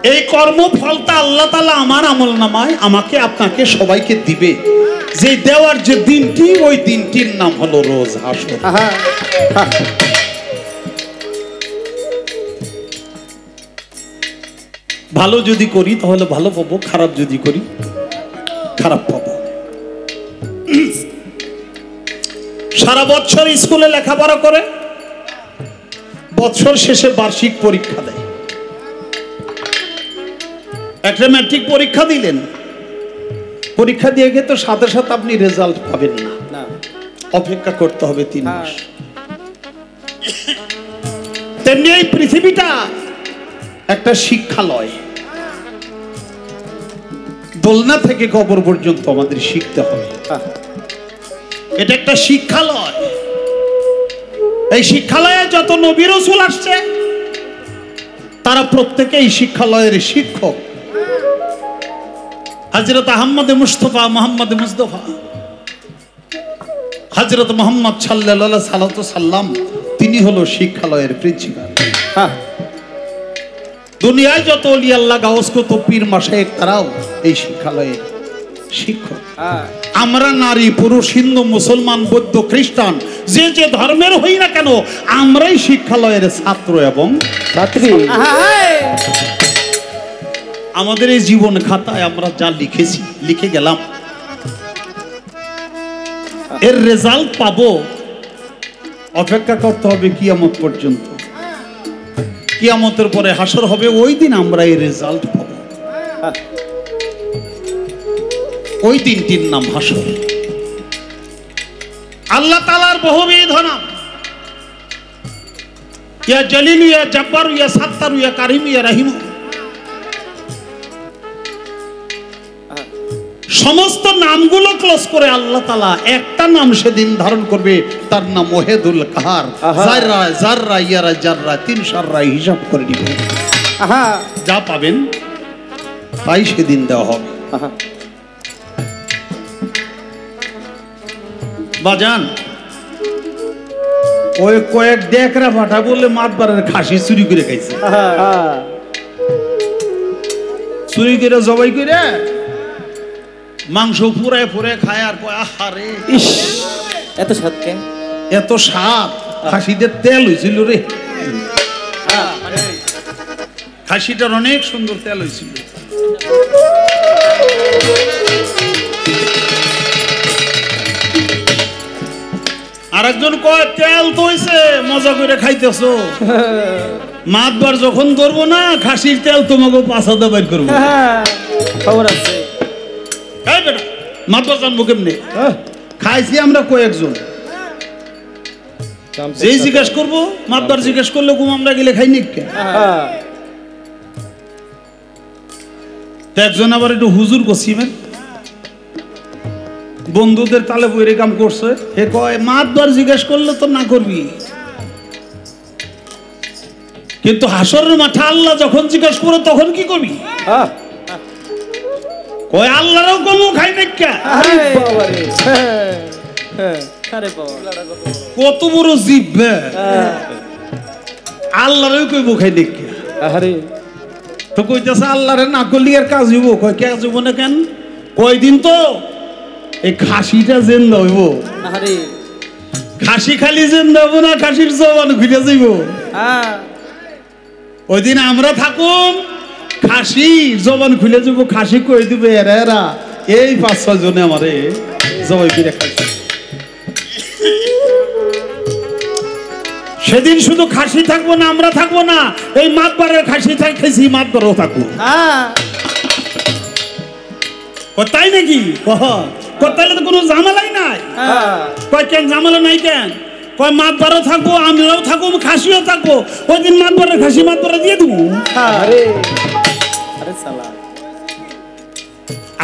এই কর্মফলটা আল্লাহ তাআলা আমার আমল নামায় আমাকে আপনাকে সবাইকে দিবে। যে দেওয়ার যে দিনটি, ওই দিনটির নাম হলো রোজ হাসর। ভালো যদি করি তাহলে ভালো পাবো, খারাপ যদি করি খারাপ পাবো। সারা বছর স্কুলে লেখাপড়া করে বছর শেষে বার্ষিক পরীক্ষা দেয়। একটা ম্যাট্রিক পরীক্ষা দিলেন, পরীক্ষা দিয়ে গিয়ে তো সাথে সাথে আপনি রেজাল্ট পাবেন না, অপেক্ষা করতে হবে 3 মাস। তেমনি এই পৃথিবীটা একটা শিক্ষালয়। দোলনা থেকে কবর পর্যন্ত আমাদের শিখতে হবে। এটা একটা শিক্ষালয়। এই শিক্ষালয়ে যত নবী রাসূল আসছে তারা প্রত্যেকেই শিক্ষালয়ের শিক্ষক। হযরত আহমদ মুস্তাফা, মোহাম্মদ মুস্তাফা, হযরত মুহাম্মদ সাল্লাল্লাহু আলাইহি সাল্লাম, তিনি হলো শিক্ষালয়ের প্রিন্সিপাল। দুনিয়ায় যত ওলি আল্লাহ, গাউস, কুতুব, পীর, মাশায়েখ তারাও এই শিক্ষালয়ের শিক্ষক। আমরা নারী, পুরুষ, হিন্দু, মুসলমান, বৌদ্ধ, খ্রিস্টান, যে যে ধর্মের হই না কেন, আমরাই শিক্ষালয়ের ছাত্র এবং ছাত্রী। আমাদের এই জীবন খাতায় আমরা যা লিখেছি, লিখে গেলাম, এর রেজাল্ট পাবো। অপেক্ষা করতে হবে কিয়ামত পর্যন্ত। কিয়ামতের পরে হাসর হবে, ওই দিন আমরা এই রেজাল্ট পাবো। ওই দিনটির নাম হাসর। আল্লাহ তাআলার বহুবিধ নাম, ইয়া জলিল, ইয়া জব্বার, ইয়া সাত্তার, ইয়া কারিম, ইয়া রহিম, সমস্ত নামগুলো ক্লোজ করে আল্লাহ তাআলা একটা নাম সেদিন ধারণ করবে, তার নাম ওয়াহিদুল কাহার। জাররা জাররা ইয়ারা জাররা, 3 সাররা হিসাব করে নিবে। যা পাবেন তাই সেদিন দেওয়া হবে। বাজান, ওই কয়েক ডেকরা ফাটা বললে মাতবারের খাসি চুরি করে খাইছে। চুরি করে জবাই করে মাংস পুরায় পুরে খায় আর কয় আহারে এত স্বাদ কে? এত স্বাদ, খাসিদের তেল হয়েছিল রে। খাসিটার অনেক সুন্দর তেল হয়েছিল। আরেকজন কয় তেল তো হইছে, মজা করে খাইতেছো। মাতবার যখন ধরবো না, খাসির তেল তোমাকে পাছাতে বাইর করবো। খবর আছে। মাতবার জানবো কেমনে? খাইছি আমরা কয়েকজন, যেই জিজ্ঞেস করবো, মাতবার জিজ্ঞেস করলে ঘুম আমরা গেলে খাই নি। একজন আবার একটু হুজুর কসিমের বন্ধুদের তালে বইরে কাম করছে, হে কয় মাতবার জিজ্ঞেস করলে তো না করবি, কিন্তু হাসরের মাঠে আল্লাহ যখন জিজ্ঞেস করো তখন কি করবি? কয় আল্লাহরও কম খাই না। কত বড় জীব, আল্লাহরও কইব খাই দেখে। তো কইতেছে আল্লাহরে না করলি আর কাজ হইব। কয় কে কাজ হইব না কেন? কয়দিন তো এই খাসিটা জেন্দা হইব। খাসি খালি জেন্দা হইব না, খাসির জবান ঘুরে যাইব। ওই দিন আমরা থাকুম, খাসি জবান খুলে যাব, খাসি কই দিবে এরা এরা এই 5-6 জনে আমারে জবাই করে খাইছে। সেদিন শুধু খাসি থাকবো না, আমরা থাকবো না, এই মাতবারের খাসি খাইছি, মাতবারও থাকবো। তাই নাকি? তাইলে তো কোনো ঝামেলাই নাই। কয় কেন ঝামেলা নাই কেন? কয় মাতবারও থাকবো, আমরাও থাকবো, খাসিও থাকবো। ওই দিন মাতবারের খাসি মাতবারে দিয়ে দেবো।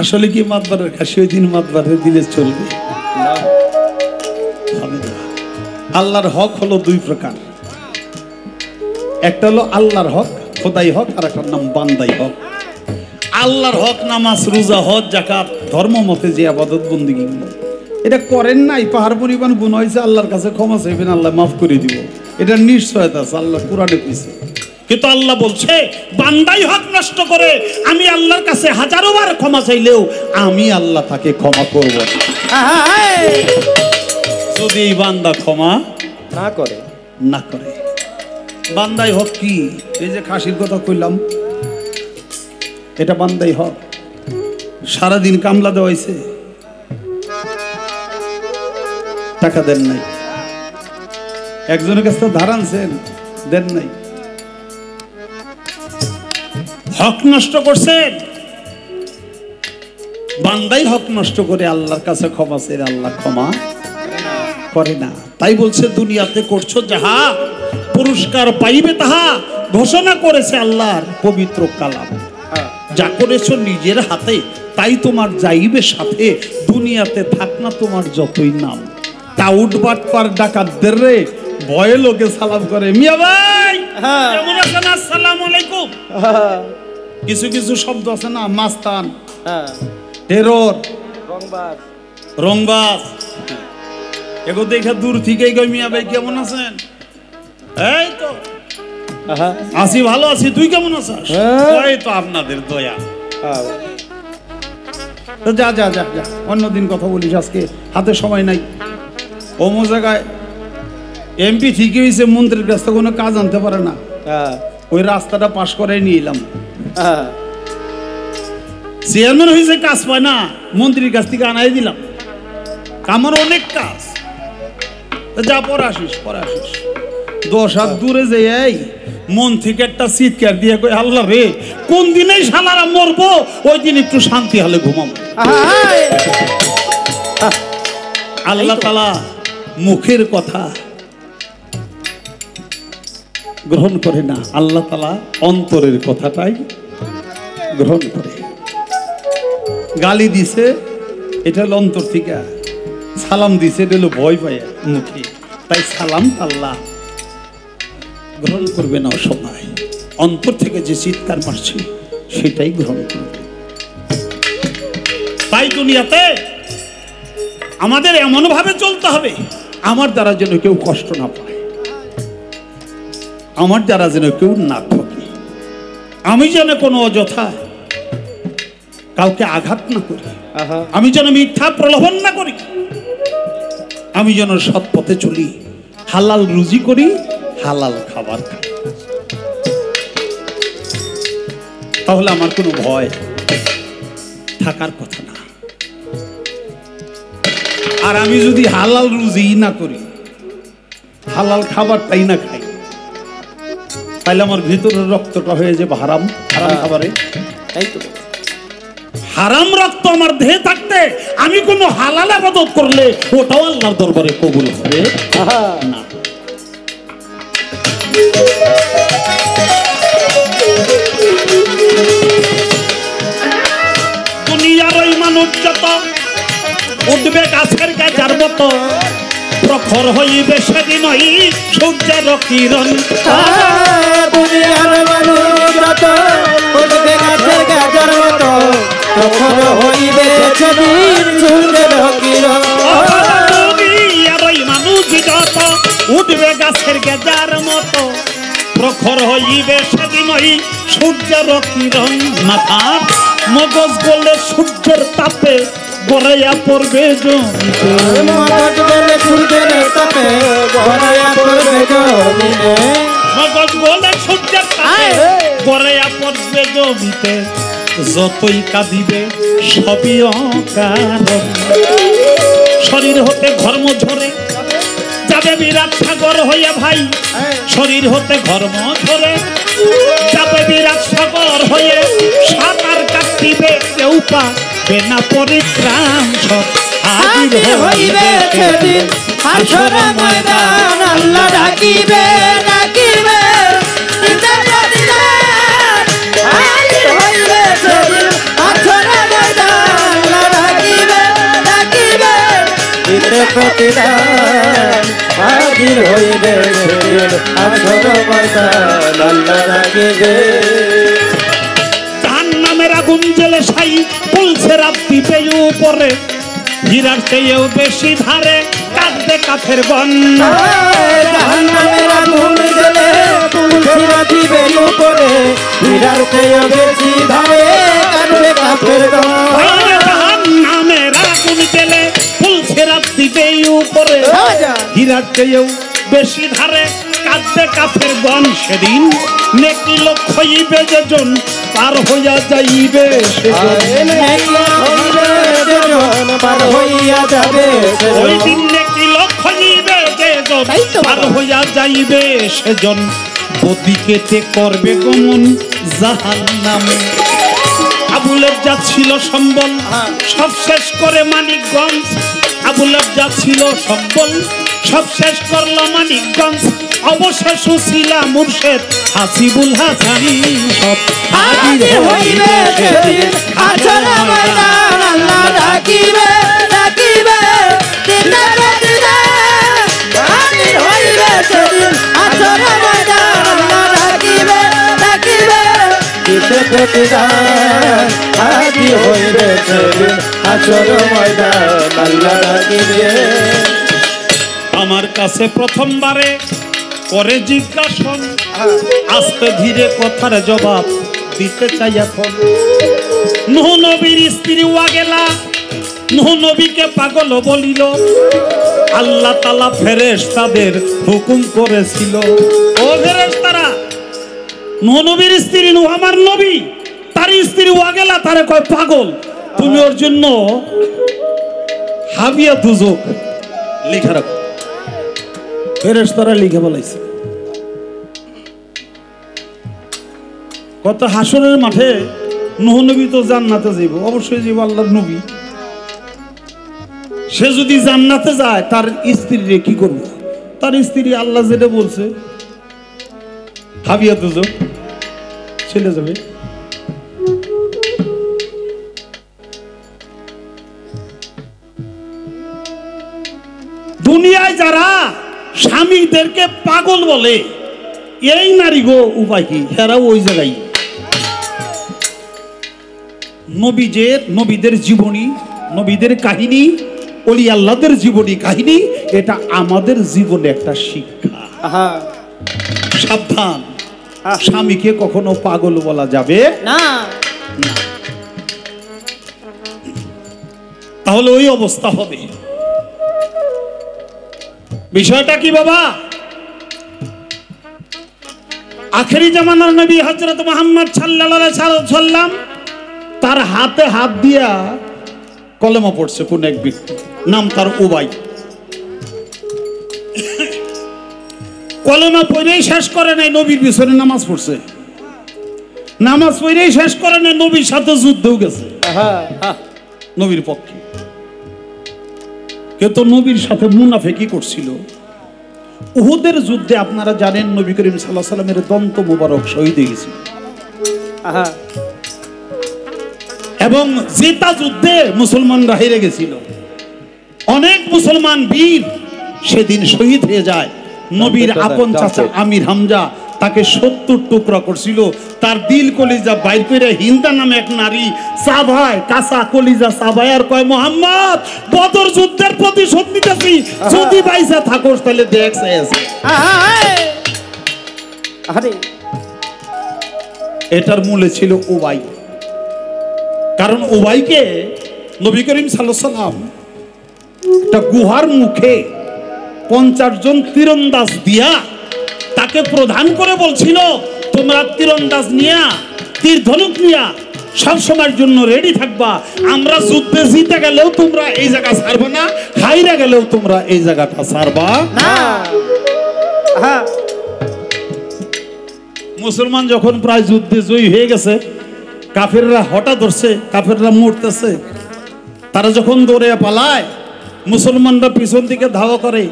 আসলে কি মাতবারের খাসি ওই দিন মাতবারে দিলে চলবে? হবে না। আল্লাহর হক হলো 2 প্রকার। একটা হলো আল্লাহর হক, খোদাই হক, আর একটা নাম বান্দাই হক। আল্লাহর হক নামাজ, রোজা, হজ, যাকাত, ধর্ম মতে যে ইবাদত বন্দেগী এটা করেন নাই, পাহাড় পরিমাণ গুণ হয়েছে, আল্লাহর কাছে ক্ষমা চাইবেন, আল্লাহ মাফ করে দিব। এটা নিশ্চয়তা আছে, আল্লাহ কুরআনে কইছে। কিন্তু আল্লাহ বলছে বান্দাই হক নষ্ট করে আমি আল্লাহর কাছে হাজারো বার ক্ষমা চাইলেও আমি আল্লাহ তাকে ক্ষমা করব না। যদি এই বান্দা ক্ষমা না করে না করে। বান্দাই হক কি? এই যে খাসির কথা কইলাম, এটা বান্দাই হক। সারাদিন কামলা দেওয়াইছে, টাকা দেন নাই। একজনের কাছে ধার আনছেন, দেন নাই। হক নষ্ট করছেন। বান্দাই হক নষ্ট করে আল্লাহর কাছে ক্ষমা চেয়ে আল্লাহ ক্ষমা করে না। তাই বলছে দুনিয়াতে করছো যাহা পুরস্কার পাইবে তাহা ঘোষণা করেছে আল্লাহর পবিত্র কালাম। যা করেছো নিজের হাতে তাই তোমার যাইবে সাথে। দুনিয়াতে থাক না তোমার যতই নাম। টাউট বাটপার ডাকাতদের রে ভয়ে লোকে সালাম করে, মিয়া ভাই কেমন আছেন, আসসালামু আলাইকুম। কিছু কিছু শব্দ আছে না, মাস্তান, টেরর, রংবাজ, এগো দেখে দূর থেকেই কই মিয়া ভাই কেমন আছেন। এই তো আছি, ভালো আছি, তুই কেমন আছিস? এই তো আপনাদের দয়া। যা যা যা যা, অন্যদিন কথা বলিস, আজকে হাতে সময় নাই। অমো জায়গায় এমপি ঠিকই হয়েছে, মন্ত্রীর কাছ থেকে কোনো কাজ আনতে পারে না, ওই রাস্তাটা পাশ করে নিয়ে এলাম। চেয়ারম্যান হয়েছে, কাজ পায় না, মন্ত্রীর কাছ থেকে আনাই দিলাম। আমার অনেক কাজ, যা পরে আসিস, পরে আসিস। 10 হাত দূরে যে এই মন থেকে একটা চিৎকার দিয়ে কই, আল্লাহ রে কোন দিনেই শালারা মরবো, ওই দিন একটু শান্তি হলে ঘুমাবো। আল্লাহ তাআলা মুখের কথা গ্রহণ করে না, আল্লাহ তাআলা অন্তরের কথাটাই গ্রহণ করে। গালি দিছে এটা হলো অন্তর থেকে, সালাম দিছে এটা হলো ভয় পায় মুখে। তাই সালাম আল্লাহ গ্রহণ করবে না, সময় অন্তর থেকে যে চিৎকার মারছে সেটাই গ্রহণ করবে। তাই দুনিয়াতে আমাদের এমন ভাবে চলতে হবে আমার দ্বারা যেন কেউ কষ্ট না পায়, আমার দ্বারা যেন কেউ না ঠকে, আমি যেন কোনো অযথা কাউকে আঘাত না করি, আমি যেন মিথ্যা প্রলোভন না করি, আমি যেন সৎ পথে চলি, হালাল রুজি করি, হালাল খাবার খাই। তাহলে আমার কোনো ভয় থাকার কথা না। আর আমি যদি হালাল রুজি না করি, হালাল খাবারটাই না খাই, তাহলে আমার ভিতরের রক্তটা হয়ে যাবে হারাম, হারাম খাবারে। হারাম রক্ত আমার দেহে থাকতে আমি কোনো হালাল ইবাদত করলে ওটাও আল্লাহর দরবারে কবুল হবে না। দুনিয়ার ওই মানুষ যত উঠবে গাছের গাজার মতো, প্রখর হইবে সেদিনই সূর্যের কিরণ। দুনিয়ার মানুষ যত উঠবে গাছের গাজার মতো, প্রখর হইবে সেদিন সূর্যের কিরণ। দুনিয়ার ওই মানুষ যত উঠবে গাছের গাজার মতো, প্রখর হইবে সেদিনই সূর্যের কিরণ। মাথার মগজ গলে সূর্যের তাপে গড়াইয়া পড়বে জমিতে, মগজ গলে সূর্যের তাপে গড়াইয়া পড়বে জমিতে, মগজ গলে সূর্যের তাপে গড়াইয়া পড়বে জমিতে। যতই কাঁদিবে সবই অকারণ, শরীর হতে ঘর্ম ঝরে যাবে বিরাট সাগর হইয়া ভাই, শরীর হতে ঘর্ম ঝরে যাবে বিরাট সাগর হয়ে, সাঁতার কাটিবে কেউ পাবে না পরিত্রাণ। সব হাজির হইবে সেদিন হাসরের ময়দান, আল্লাহ ডাকিবে ডাকিবে দিতে প্রতিদান। হাজির হইবে সেদিন হাসরের ময়দান, আল্লাহ ডাকিবে ডাকিবে দিতে প্রতিদান। হাজির হইবে সেদিন হাসরের ময়দান, আল্লাহ ডাকিবে। জাহান্নামের আগুন জ্বলে ছাই পুলছে রাত্রি পেয়ে উপরে, হীরার চেয়েও বেশি ধারে কাঁদবে কাঠের বন। জাহান্নামের আগুন জ্বলে পুলছে সিরা দিবে উপরে হীরার চেয়ে বেশি ধারে কাটবে কাফের গণ নামের আগুন জেলে ফুল ছেড়াত দিবে উপরে হীরার চেয়েও বেশি ধারে কাঁদবে কাফের গণ সেদিন নেকি লক্ষ হইবে যেজন পার হইয়া যাইবে সেজন পার হইয়া যাবে ওই দিন নেকি লক্ষ হইবে যেজন পার হইয়া যাইবে সেজন ওদিকেতে করবে গমন জাহান্নামে। আবু লজ্জা ছিল সম্বল সব শেষ করে মানিকগঞ্জ আবু লজ্জা ছিল সম্বল সব শেষ করলো মানিকগঞ্জ অবশেষ ছিল মুর্শেদ হাসিবুল হাসানি সব হাজির হইবে সেদিন হাসর ময়দান আল্লাহ ডাকিবে ডাকিবে দিনে দিনে হাজির হইবে সেদিন হাসর ময়দান আল্লাহ ডাকিবে ডাকিবে দিতে প্রতিদান হাজির হইবে সেদিন হাসর ময়দান আল্লাহ ডাকিবে। আমার কাছে প্রথমবারে করে জিজ্ঞাসন আস্তে ধীরে কথার জবাব দিতে চাই এখন। নূহ নবীর স্ত্রী ওয়াগেলা নূহ নবীকে পাগল বলিল আল্লাহ তাআলা ফেরেশতাদের হুকুম করেছিল ও ফেরেশতারা নূহ নবীর স্ত্রী নূহ আমার নবী তার স্ত্রী ওয়াগেলা তারে কয় পাগল তুমি ওর জন্য হাবিয়া দুজক লিখে রাখো। ফেরেশতারা লিখে বলাইছে কত হাসরের মাঠে নূহ নবী তো জান্নাতে যাইব অবশ্যই যাইব আল্লাহর নবী সে যদি জান্নাতে যায় তার স্ত্রীরে কি করব তার স্ত্রী আল্লাহ যেটা বলছে হাবিয়া দুজক চলে যাবে। দুনিয়ায় যারা স্বামীদেরকে পাগল বলে এই নারী গো উপায় কি এরাও ওই জায়গায় নবীদের জীবনী নবীদের কাহিনী ওলি আল্লাহদের জীবনী কাহিনী এটা আমাদের জীবনে একটা শিক্ষা। সাবধান স্বামীকে কখনো পাগল বলা যাবে না তাহলে ওই অবস্থা হবে। বিষয়টা কি বাবা আখেরি জামানার নবী হযরত মুহাম্মদ সাল্লাল্লাহু আলাইহি সাল্লাম তার হাতে হাত দিয়া কলেমা পড়ছে কোন এক ব্যক্তি নাম তার উবাই কলেমা পড়েই শেষ করে নাই নবীর পিছনে নামাজ পড়ছে নামাজ পড়েই শেষ করে নাই নবীর সাথে যুদ্ধও গেছে নবীর পক্ষে কিন্তু নবীর সাথে মুনাফিকি করছিল। উহুদের যুদ্ধে আপনারা জানেন নবী করিম সাল্লাল্লাহু আলাইহি সাল্লামের দন্ত মুবারক শহীদ হয়ে গেছিল এবং জেতা যুদ্ধে মুসলমানরা হেরে গেছিল অনেক মুসলমান বীর সেদিন শহীদ হয়ে যায়। নবীর আপন চাচা আমির হামজা তাকে 70 টুকরা করছিল তার দিল কলিজা বাইর করে হিন্দা নামে এক নারী সাভায় কাঁচা কলিজা সাভায় আর কয় মুহাম্মদ বদর যুদ্ধের প্রতিশোধ নিতেছি যদি বাইসা থাকোস তাহলে দেখছে আরে এটার মূলে ছিল উবাই কারণ উবাইকে নবী করিম সাল্লাল্লাহু আলাইহি সাল্লাম একটা গুহার মুখে 50 জন তীরন্দাজ দিয়া তাকে প্রধান করে বলছিল তোমরা তীরন্দাজ নিয়া তীর ধনুক নিয়া সব সময়ের জন্য রেডি থাকবা আমরা যুদ্ধে জিতে গেলেও তোমরা এই জায়গা ছাড়বা না হাইরা গেলেও তোমরা এই জায়গাটা ছাড়বা না। মুসলমান যখন প্রায় যুদ্ধে জয়ী হয়ে গেছে কাফেররা হঠাৎ ধরছে কাফেররা মরতেছে তারা যখন দৌড়ে পালায় মুসলমানরা পিছন দিকে ধাওয়া করে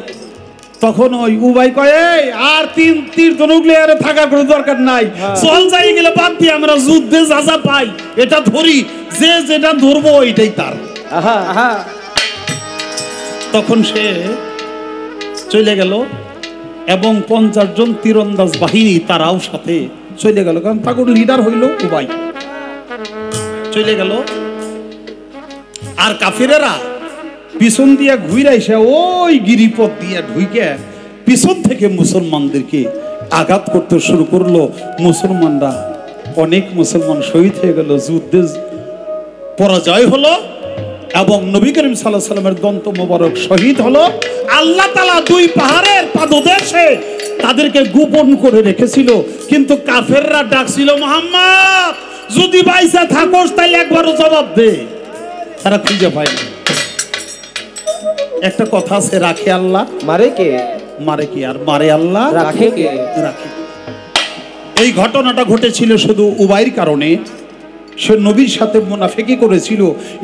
তখন ওই উবাই কয় আর তিন তীর ধনুক লিয়ে থাকার কোনো দরকার নাই চল যাই গেলে বাদ দিয়ে আমরা যুদ্ধে যা যা পাই এটা ধরি যে যেটা ধরবো এটাই তার। তখন সে চলে গেল এবং 50 জন তীরন্দাজ বাহিনী তারাও সাথে চলে গেল কারণ তার লিডার হইল উবাই চলে গেল আর কাফিরেরা পিছন দিয়া ঘুরে এসে ওই গিরিপথ দিয়া ঢুকে পিছন থেকে মুসলমানদেরকে আঘাত করতে শুরু করলো। মুসলমানরা, অনেক মুসলমান শহীদ হয়ে গেল, যুদ্ধে পরাজয় হলো এবং নবী করিম সাল্লাল্লাহু আলাইহি সাল্লামের দন্ত মোবারক শহীদ হলো। আল্লাহ তাআলা দুই পাহাড়ের পাদদেশে তাদেরকে গোপন করে রেখেছিল, কিন্তু কাফেররা ডাকছিল, মুহাম্মদ যদি বাইসা থাকোস তাহলে একবারও জবাব দে। তারা খুঁজে পায়নি। একটা কথা আছে, রাখে আল্লাহ মারে কে? মারে কি আর মারে আল্লাহ রাখে কে? রাখে। এই ঘটনাটা ঘটেছিল শুধু উবাইর কারণে। সে নবীর সাথে মুনাফিকি করেছিল,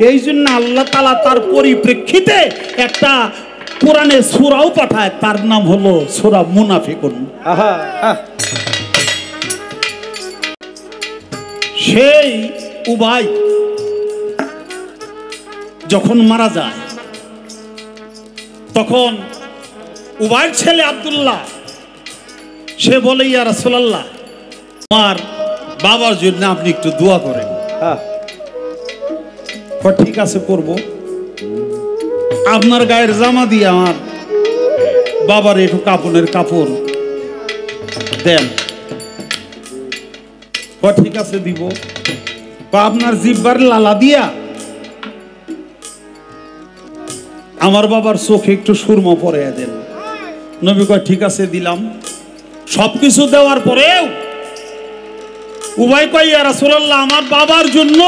এই জন্য আল্লাহ তাআলা তার পরিপ্রেক্ষিতে একটা কোরআনে সূরাও পাঠায়, তার নাম হলো সূরা মুনাফিকুন। আহা আহ, সেই উবাই যখন মারা যায়, তখন উবাইর ছেলে আব্দুল্লাহ সে বলে, ইয়া রাসূলুল্লাহ, আমার বাবার জন্য আপনি একটু দোয়া করেন। আহ, ঠিক আছে, করব। আপনার গায়ের জামা দিয়ে আমার বাবার একটু কাপড়ের কাপড় দেন। ঠিক আছে, দিব। আপনার জিব্বার লালা দিয়া আমার বাবার চোখে একটু সুরমা পরে দেন। নবী কয় ঠিক আছে, দিলাম। সবকিছু দেওয়ার পরেও উবাই কয়, ইয়া রাসূলুল্লাহ, আমার বাবার জন্য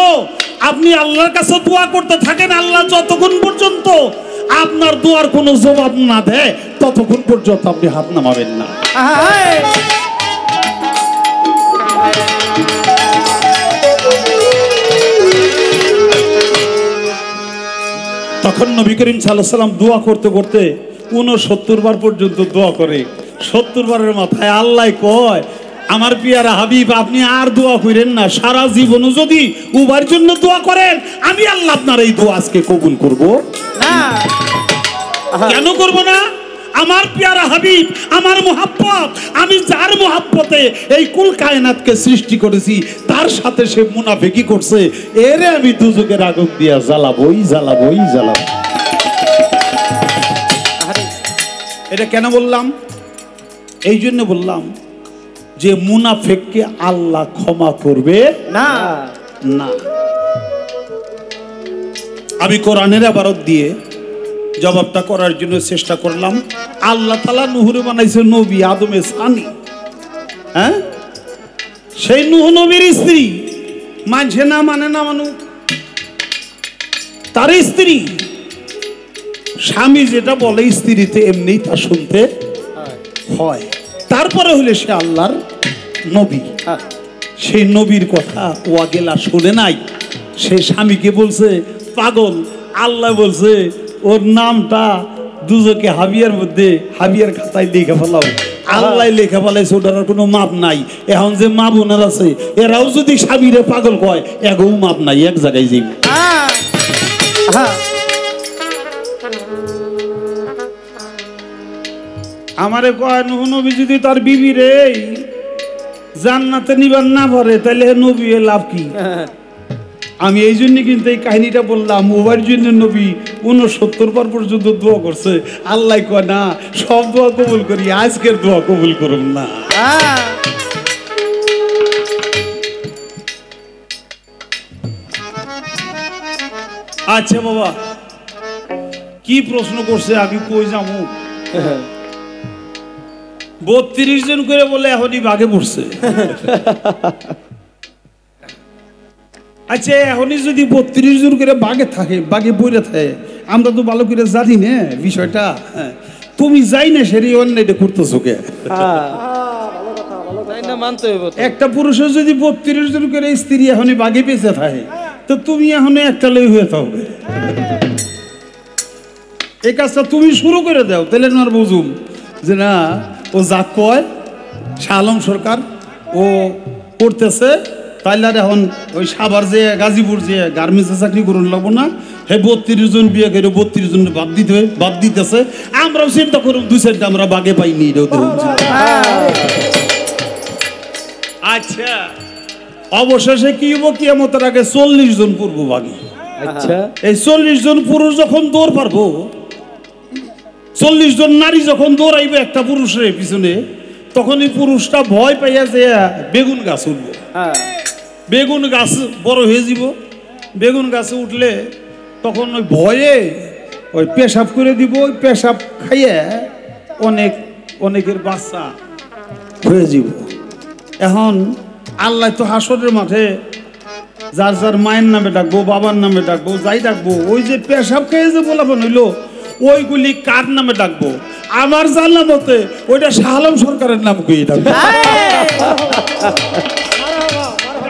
আপনি আল্লাহর কাছে দোয়া করতে থাকেন, আল্লাহ যতক্ষণ পর্যন্ত আপনার দোয়ার কোনো জবাব না দেয় ততক্ষণ পর্যন্ত আপনি হাত নামাবেন না। আহা, আয়। তখন নবী করিম সাল্লাল্লাহু আলাইহি সাল্লাম দোয়া করতে করতে 69 বার পর্যন্ত দোয়া করে। 70 বারের মাথায় আল্লাহ কয়, আমার পিয়ারা হাবিব, আপনি আর দোয়া করেন না, সারা জীবনও যদি উবার জন্য দোয়া করেন আমি আল্লাহ আপনার এই দোয়া আজকে কবুল করব না। আহা, কেন করব না? আমার পিয়ারা হাবিব, আমার মোহাব্বত, আমি যার মোহাব্বতে এই কুল কায়নাতকে সৃষ্টি করেছি তার সাথে সে মুনাফিকি করছে, এরে আমি দুজকের আগুন দিয়া জ্বালাবই জ্বালাবই জ্বালাবো। আরে, এটা কেন বললাম? এই জন্য বললাম যে মুনাফিককে আল্লাহ ক্ষমা করবে না। না। আমি কোরআনের ইবারত দিয়ে জবাবটা করার জন্য চেষ্টা করলাম। আল্লাহ তাআলা নূহরে বানাইছে নবী, আদমে সানি। হ্যাঁ, সেই নূহ নবীর স্ত্রী মানছে না, মানে না মানুক, তার স্ত্রী স্বামী যেটা বলে স্ত্রীতে এমনি তা শুনতে হয়। তারপরে হইলে সে আল্লাহর নবী। আহ, সেই নবীর কথা ওয়াগেলা শুনে নাই, সে স্বামীকে বলছে পাগল। আল্লাহ বলছে ওর নামটা দুজকে হাবিয়ার মধ্যে হাবিয়ার খাতায় লেখা ফেলাও। আল্লাহ লেখা ফেলাইছে, ওটার আর কোনো মাপ নাই। এখন যে মা বোনের আছে এরাও যদি স্বামীরে পাগল কয়, এগো মাপ নাই, এক জায়গায় যাই। আহ, আহা, আমারে কয় নূহ নবী যদি তার বিবি রে জান্নাতে নিবার না পারে তাহলে নবী এর লাভ কি? আমি এই জন্য কিন্তু এই কাহিনীটা বললাম। ওবার জন্য নবী 69 বার পর্যন্ত দোয়া করছে। আল্লাহ কয় না, সব দোয়া কবুল করি, আজকের দোয়া কবুল করুন না। আহ, আচ্ছা বাবা, কি প্রশ্ন করছে আমি কই যাবো? 32 জন করে বলে এখনই বাঘে পড়ছে। আচ্ছা, এখনই যদি 32 জন করে বাঘে থাকে, বাঘে পড়ে থাকে, আমরা তো ভালো করে জানি না বিষয়টা। হ্যাঁ, তুমি যাই না সেরি অন্যায়টা করতেছো কে? তাই না, মানতে হইব তো। একটা পুরুষের যদি 32 জন করে স্ত্রী এখনই বাঘে বেঁচে থাকে, তো তুমি এখন একটা লই হয়ে থাকবে। এই কাজটা তুমি শুরু করে দাও, তাহলে তোমার বুঝুম যে না, ও যা কয় শাহ আলম সরকার ও করতেছে, তাইলে আর এখন ওই সাভার যে গাজীপুর যে গার্মেন্টসে চাকরি করুন লাগবো না। হে 32 জন বিয়ে করে 32 জন বাদ দিতেছে। আমরাও চিন্তা করুন 2-4টা আমরা বাগে পাইনি। এটাও দেখুন। আচ্ছা, অবশেষে কি হবো? কিয়ামতের আগে 40 জন পূর্ব বাগী। আচ্ছা, এই 40 জন পুরুষ যখন দৌড় পারবো, 40 জন নারী যখন দৌড়াইবে একটা পুরুষের পিছনে, তখন এই পুরুষটা ভয় পাইয়া যে বেগুন গাছ উঠবো। হ্যাঁ বেগুন গাছ বড় হয়ে যাব, বেগুন গাছে উঠলে তখন ওই ভয়ে ওই পেশাব করে দিব, ওই পেশাব খাইয়ে অনেকের বাচ্চা হয়ে যাব। এখন আল্লাহ তো হাসরের মাঠে যার যার মায়ের নামে ডাকবো, বাবার নামে ডাকবো, যাই ডাকবো, ওই যে পেশাব খেয়ে যে বলাবন হইলো ওইগুলি কার নামে ডাকবো? আমার জানলাম মতে ওইটা শাহ আলম সরকারের নাম কই ডাকবো।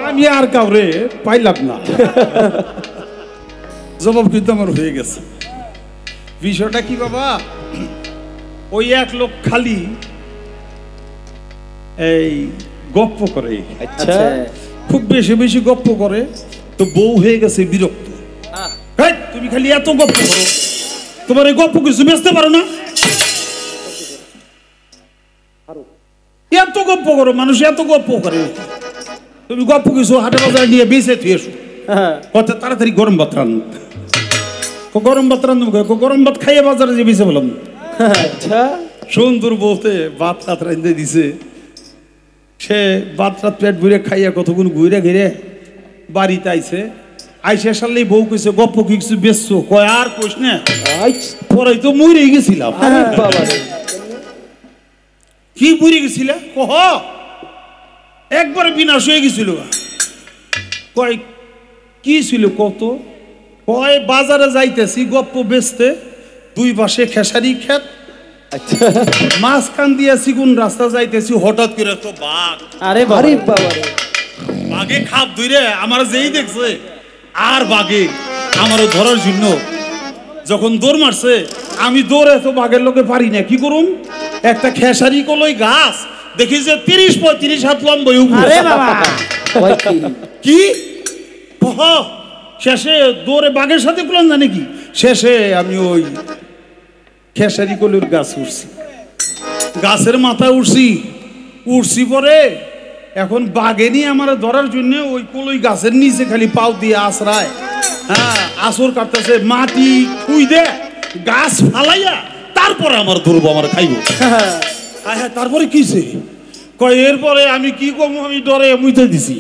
আমি আর কাউরে পাইলাম না, জবাব কিন্তু আমার হয়ে গেছে। বিষয়টা কি বাবা, ওই এক লোক খালি এই গপ্প করে, আচ্ছা খুব বেশি বেশি গপ্প করে, তো বউ হয়ে গেছে বিরক্ত। এই, তুমি খালি এত গপ্প করো, তোমার এই গপ্প কিছু বেচতে পারো না? এত গপ্প করো, মানুষ এত গপ্প করে, তুমি গপ্প কিছু হাটে বাজারে নিয়ে বেঁচে থুয়ে এসো। কত তাড়াতাড়ি গরম ভাত রান, গরম ভাত রান, গরম ভাত খাইয়ে বাজারে যে বেঁচে বললাম। আচ্ছা সুন্দর বলতে ভাত রাত রাঁধতে দিছে, সে ভাত রাত পেট ভরে খাইয়া কতক্ষণ ঘুরে ঘিরে বাড়িতে আইছে। আইসে সারলেই বউ কইছে গপ্প কিছু বেচছো? কয় আর কইস না, পরে তো মরে গেছিলাম। কি মরে গেছিলা? কহ একবারে বিনাশ হয়ে গেছিল। কয় কি ছিল কত? কয় বাজারে যাইতেছি গপ্প বেচতে, দুই পাশে খেসারি ক্ষেত, মাঝখান দিয়া সিগুন রাস্তা যাইতেছি, হঠাৎ করে তো বাঘ। আরে বাবা বাঘে খাপ ধরে আমার যেই দেখছে, আর বাঘে আমারও ধরার জন্য যখন দৌড় মারছে, আমি দৌড়ে তো বাঘের লোকে পারি না, কি করুম? একটা খেসারি কলই গাছ দেখি যে 30-35 হাত লম্বা। কি শেষে দৌড়ে বাঘের সাথে কুলাম জানি কি, শেষে আমি ওই খেসারি কলুর গাছ উঠছি, গাছের মাথায় উঠছি পরে এখন বাঘে নিয়ে আমার ধরার জন্য ওই কলই গাছের নিচে খালি পাও দিয়ে আশ্রায়, হ্যাঁ আসর কাটতেছে, মাটি খুই দে গাছ ফালাইয়া তারপরে আমার ধরবো, আমার খাইব। হ্যাঁ তারপরে কিছে কয়, এরপরে আমি কি করবো, আমি ডরে মুইতে দিছি।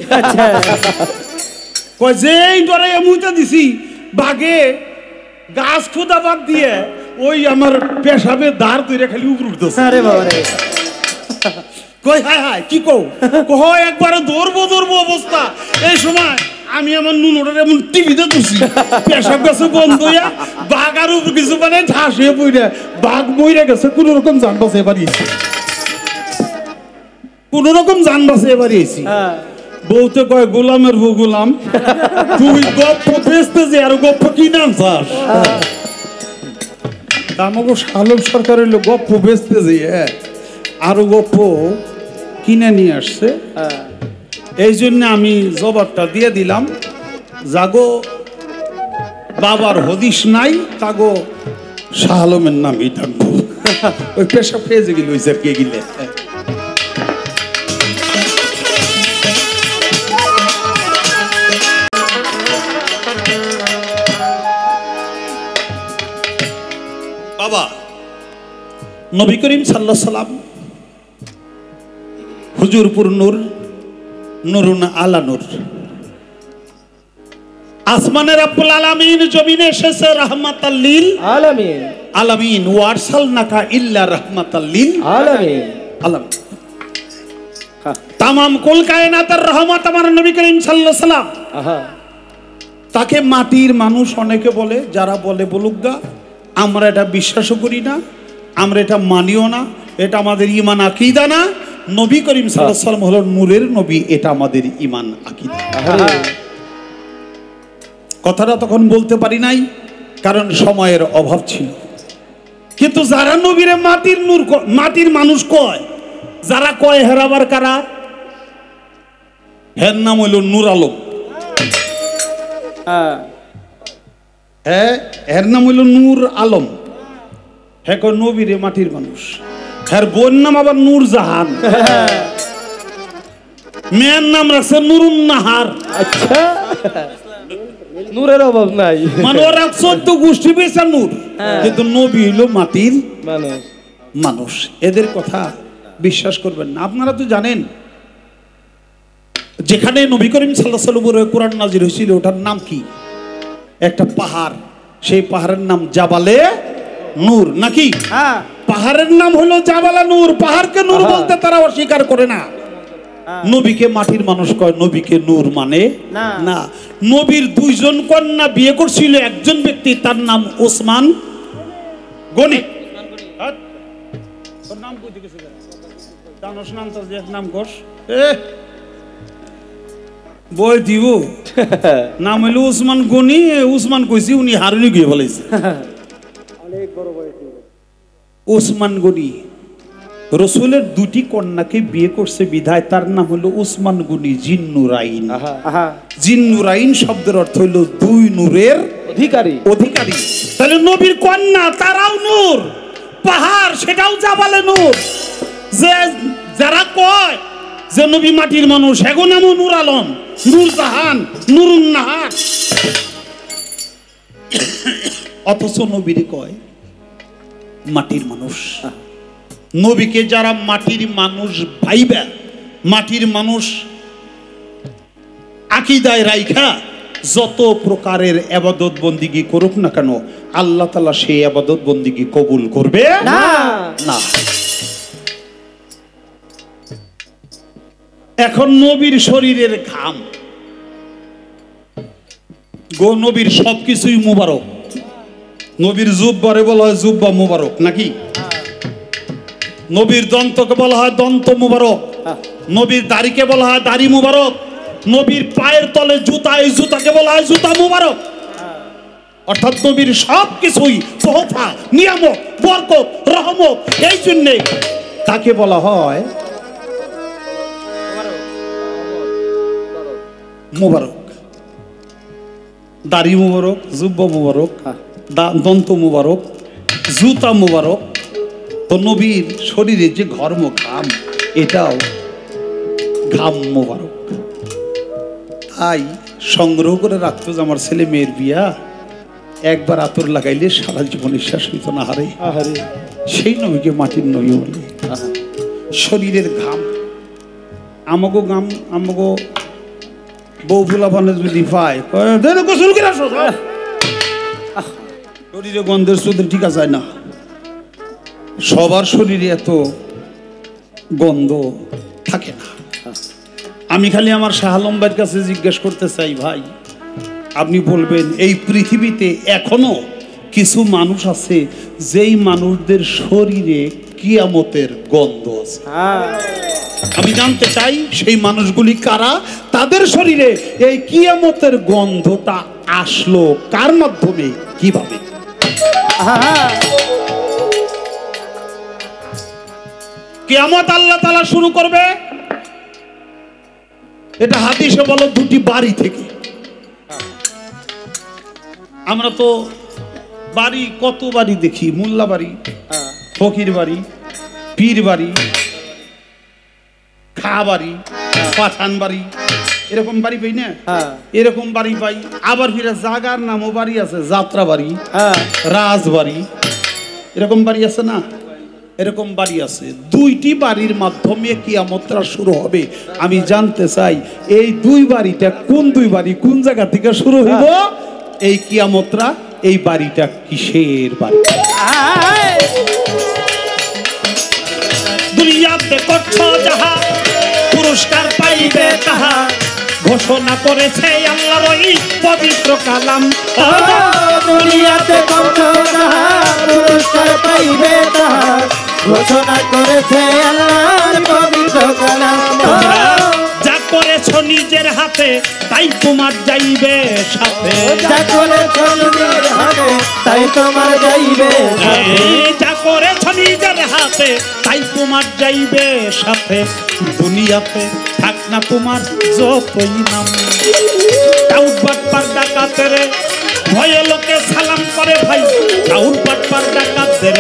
কয় যেই ডরে মুইতে দিছি, বাঘে গাছ খুদা বাদ দিয়ে ওই আমার পেশাবে দাঁড় ধরে খালি উপর উঠতেছে। আরে বাবা রে, কই হায় হায় কি কও, কহ একবারে দৌড়বো অবস্থা। এই সময় আমি আমার নুনোটার এমন টিভিতে তুলছি, পেশাব গেছে বন্ধ হইয়া, বাঘ আর উপর কিছু মানে ঠাস হয়ে পড়ে, বাঘ মইরা গেছে, কোন রকম যান বাসে বাড়িয়েছি, কোন রকম যান বাসে বাড়িয়েছি। বউতে কয় গোলামের বউ গোলাম, তুই গপ্প বেচতে যে আর গপ্প কি নাম চাস? আমাকে শালম সরকারের লোক গপ্প বেচতে যে আরো গপ্প কিনে নিয়ে আসছে। এই জন্য আমি জবাবটা দিয়ে দিলাম, জাগো বাবার হদিস নাই, তাগো শাহ আলমের নামই থাকবো। ওই পেশা ফেজে গেল, ওই স্যার কে গেলে। বাবা নবী করিম সাল্লাল্লাহু আলাইহি সাল্লাম হুজুরপুর নূর, নুরুন আলা নূর, আসমানের রব্বুল আলামিন জমিনে এসেছে রাহমাতাল লিল আলামিন, আলামিন ওয়ারসালনাকা ইল্লা রাহমাতাল লিল আলামিন, আলামিন। তামাম কুল কায়নাতের রহমত আমার নবী করিম সাল্লাল্লাহু আলাইহি সাল্লাম। তাকে মাটির মানুষ অনেকে বলে, যারা বলে বলুক গা, আমরা এটা বিশ্বাসও করি না, আমরা এটা মানিও না, এটা আমাদের ঈমান আকীদা না। নবী করিম সাল্লাল্লাহু আলাইহি সাল্লাম হলো নূরের নবী, এটা আমাদের ঈমান আকীদা। কথাটা তখন বলতে পারি নাই, কারণ সময়ের অভাব ছিল। কিন্তু যারা নবীরে মাটির নূর, মাটির মানুষ কয়, যারা কয় হেরাবার কারা, হের নাম হইল নূর আলম। হ্যাঁ, এর নাম হইল নূর আলম। হ্যাঁ কয় নবীরে মাটির মানুষ। হ্যাঁ বোন নাম আবার নূর জাহান, মেয়ের নাম রাখছে নুরুন নাহার। আচ্ছা, নূরের অভাব নাই, মানে ওরা 14 গোষ্ঠী পেয়েছে নূর, কিন্তু নবী হইল মাটির মানুষ। মানুষ। এদের কথা বিশ্বাস করবেন না। আপনারা তো জানেন যেখানে নবী করিম সাল্লাল্লাহু আলাইহি ওয়াসাল্লামের কোরআন নাজিল হয়েছিল ওটার নাম কি? একটা পাহাড়, সেই পাহাড়ের নাম জাবালে নূর নাকি? হ্যাঁ পাহাড়ের নাম হলো জাবালে নূর। পাহাড়কে নূর বলতে তারা অস্বীকার করে না। নবীকে মাটির মানুষ কয়, নবীকে নূর মানে না। নবীর দুইজন কন্যা বিয়ে করছিল একজন ব্যক্তি, তার নাম ওসমান গনি। তোর নাম কই থেকে ছিল? জানোস নাম তো যে নাম কোষ বই দিব নাম হইল উসমান গনি। উসমান কইছি উনি হারুনি গিয়ে বলেছে ওসমান গনি রসুলের দুটি কন্যাকে বিয়ে করছে বিধায় তার নাম হলো উসমান গনি জিন্নুরাইন। জিন্নুরাইন শব্দের অর্থ হলো দুই নূরের অধিকারী। অধিকারী। তাহলে নবীর কন্যা তারাও নূর, পাহাড় সেটাও জাবালে নূর। যে যারা কয় যে নবী মাটির মানুষ, এখন এমন নূর আলম, নূর জাহান, নুরুন নাহার, অথচ নবীর কয় মাটির মানুষ। নবীকে যারা মাটির মানুষ ভাইবা, মাটির মানুষ আকীদায় রাইখা যত প্রকারের ইবাদত বন্দিগি করুক না কেন, আল্লাহ তাআলা সেই ইবাদত বন্দিগি কবুল করবে না। এখন নবীর শরীরের ঘাম, নবীর সবকিছুই মুবারক। নবীর জুব্বারে বলা হয় জুব্বা মুবারক নাকি? নবীর দন্তকে বলা হয় দন্ত মুবারক, নবীর দাড়িকে বলা হয় দাড়ি মুবারক, নবীর পায়ের তলে জুতা, এই জুতাকে বলা হয় জুতা মুবারক। অর্থাৎ নবীর সবকিছুই তোহফা, নিয়ামত, বরকত, রহমত। এই জন্যে তাকে বলা হয় মুবারক। দাড়ি মুবারক, জুব্বা মুবারক, দন্ত মুবারক, জুতা মুবারক। তো নবীর শরীরে যে ঘর্ম ঘাম, এটাও ঘাম মুবারক। তাই সংগ্রহ করে রাখতো যে আমার ছেলে মেয়ের বিয়া, একবার আতর লাগাইলে সারা জীবন নিঃশ্বাস হইতো না হারে। সেই নবীকে মাটির নবী বলে। শরীরের ঘাম, আমাগো ঘাম, আমাগো বউ ফুলাফানে যদি পায় গোসল করে আসো, শরীরে গন্ধের সুদের ঠিক আছে না। সবার শরীরে এত গন্ধ থাকে না। আমি খালি আমার শাহ আলম ভাইয়ের কাছে জিজ্ঞেস করতে চাই, ভাই আপনি বলবেন এই পৃথিবীতে এখনো কিছু মানুষ আছে যেই মানুষদের শরীরে কিয়ামতের গন্ধ আছে? আমি জানতে চাই সেই মানুষগুলি কারা, তাদের শরীরে এই কিয়ামতের গন্ধটা আসলো কার মাধ্যমে, কিভাবে? কিয়ামত আল্লাহ তাআলা শুরু করবে, এটা হাদিসে বলো দুটি বাড়ি থেকে। আমরা তো বাড়ি, কত বাড়ি দেখি, মোল্লা বাড়ি, ফকির বাড়ি, পীর বাড়ি, খা বাড়ি, পাঠান বাড়ি, এরকম বাড়ি পাই না? এরকম বাড়ি পাই। আবার ফিরে জাগার নামও বাড়ি আছে, যাত্রা বাড়ি, রাজবাড়ি, এরকম বাড়ি আছে না? এরকম বাড়ি আছে। দুইটি বাড়ির মাধ্যমে কিয়ামতটা শুরু হবে। আমি জানতে চাই এই দুই বাড়িটা কোন দুই বাড়ি, কোন জায়গা থেকে শুরু হইব এই কিয়ামতটা? এই বাড়িটা কিসের বাড়ি? দুনিয়াতে করছো যাহা, পুরস্কার পাইবে তাহা ঘোষণা করেছে আল্লাহর ওই পবিত্র কালাম। দুনিয়াতে করছো যাহা, পুরস্কার পাইবে তাহা ঘোষণা করেছে আল্লাহর পবিত্র কালাম। যা করেছো নিজের হাতে তাই তোমার যাইবে সাথে, যা করেছো নিজের হাতে তাই তোমার যাইবে সাথে, যা করেছো নিজের হাতে তাই তোমার যাইবে সাথে। দুনিয়াতে থাক না তোমার যতই নাম, দাউদ বাটপার ডাকাতের ভয়ে লোকে সালাম করে, ভাই দাউদ বাটপার ডাকাতের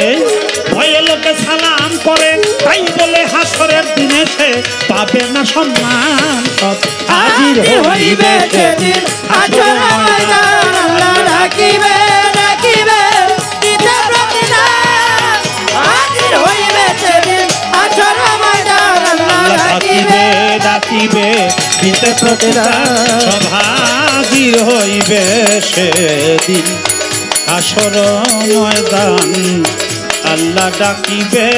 ভয়ে লোকে সালাম করে, তাই বলে হাসরের দিনে সে পাবে না সম্মান। সব হাজির হইবে সেদিন হাসরের ময়দান, আল্লাহ ডাকিবে ডাকিবে দিতে প্রতিদান। হাজির হইবে সেদিন হাসরের ময়দান, ডাকিবে দিতে প্রতিদান সব হাজির হইবে সেদিন হাসর ময়দান আল্লাহ ডাকিবে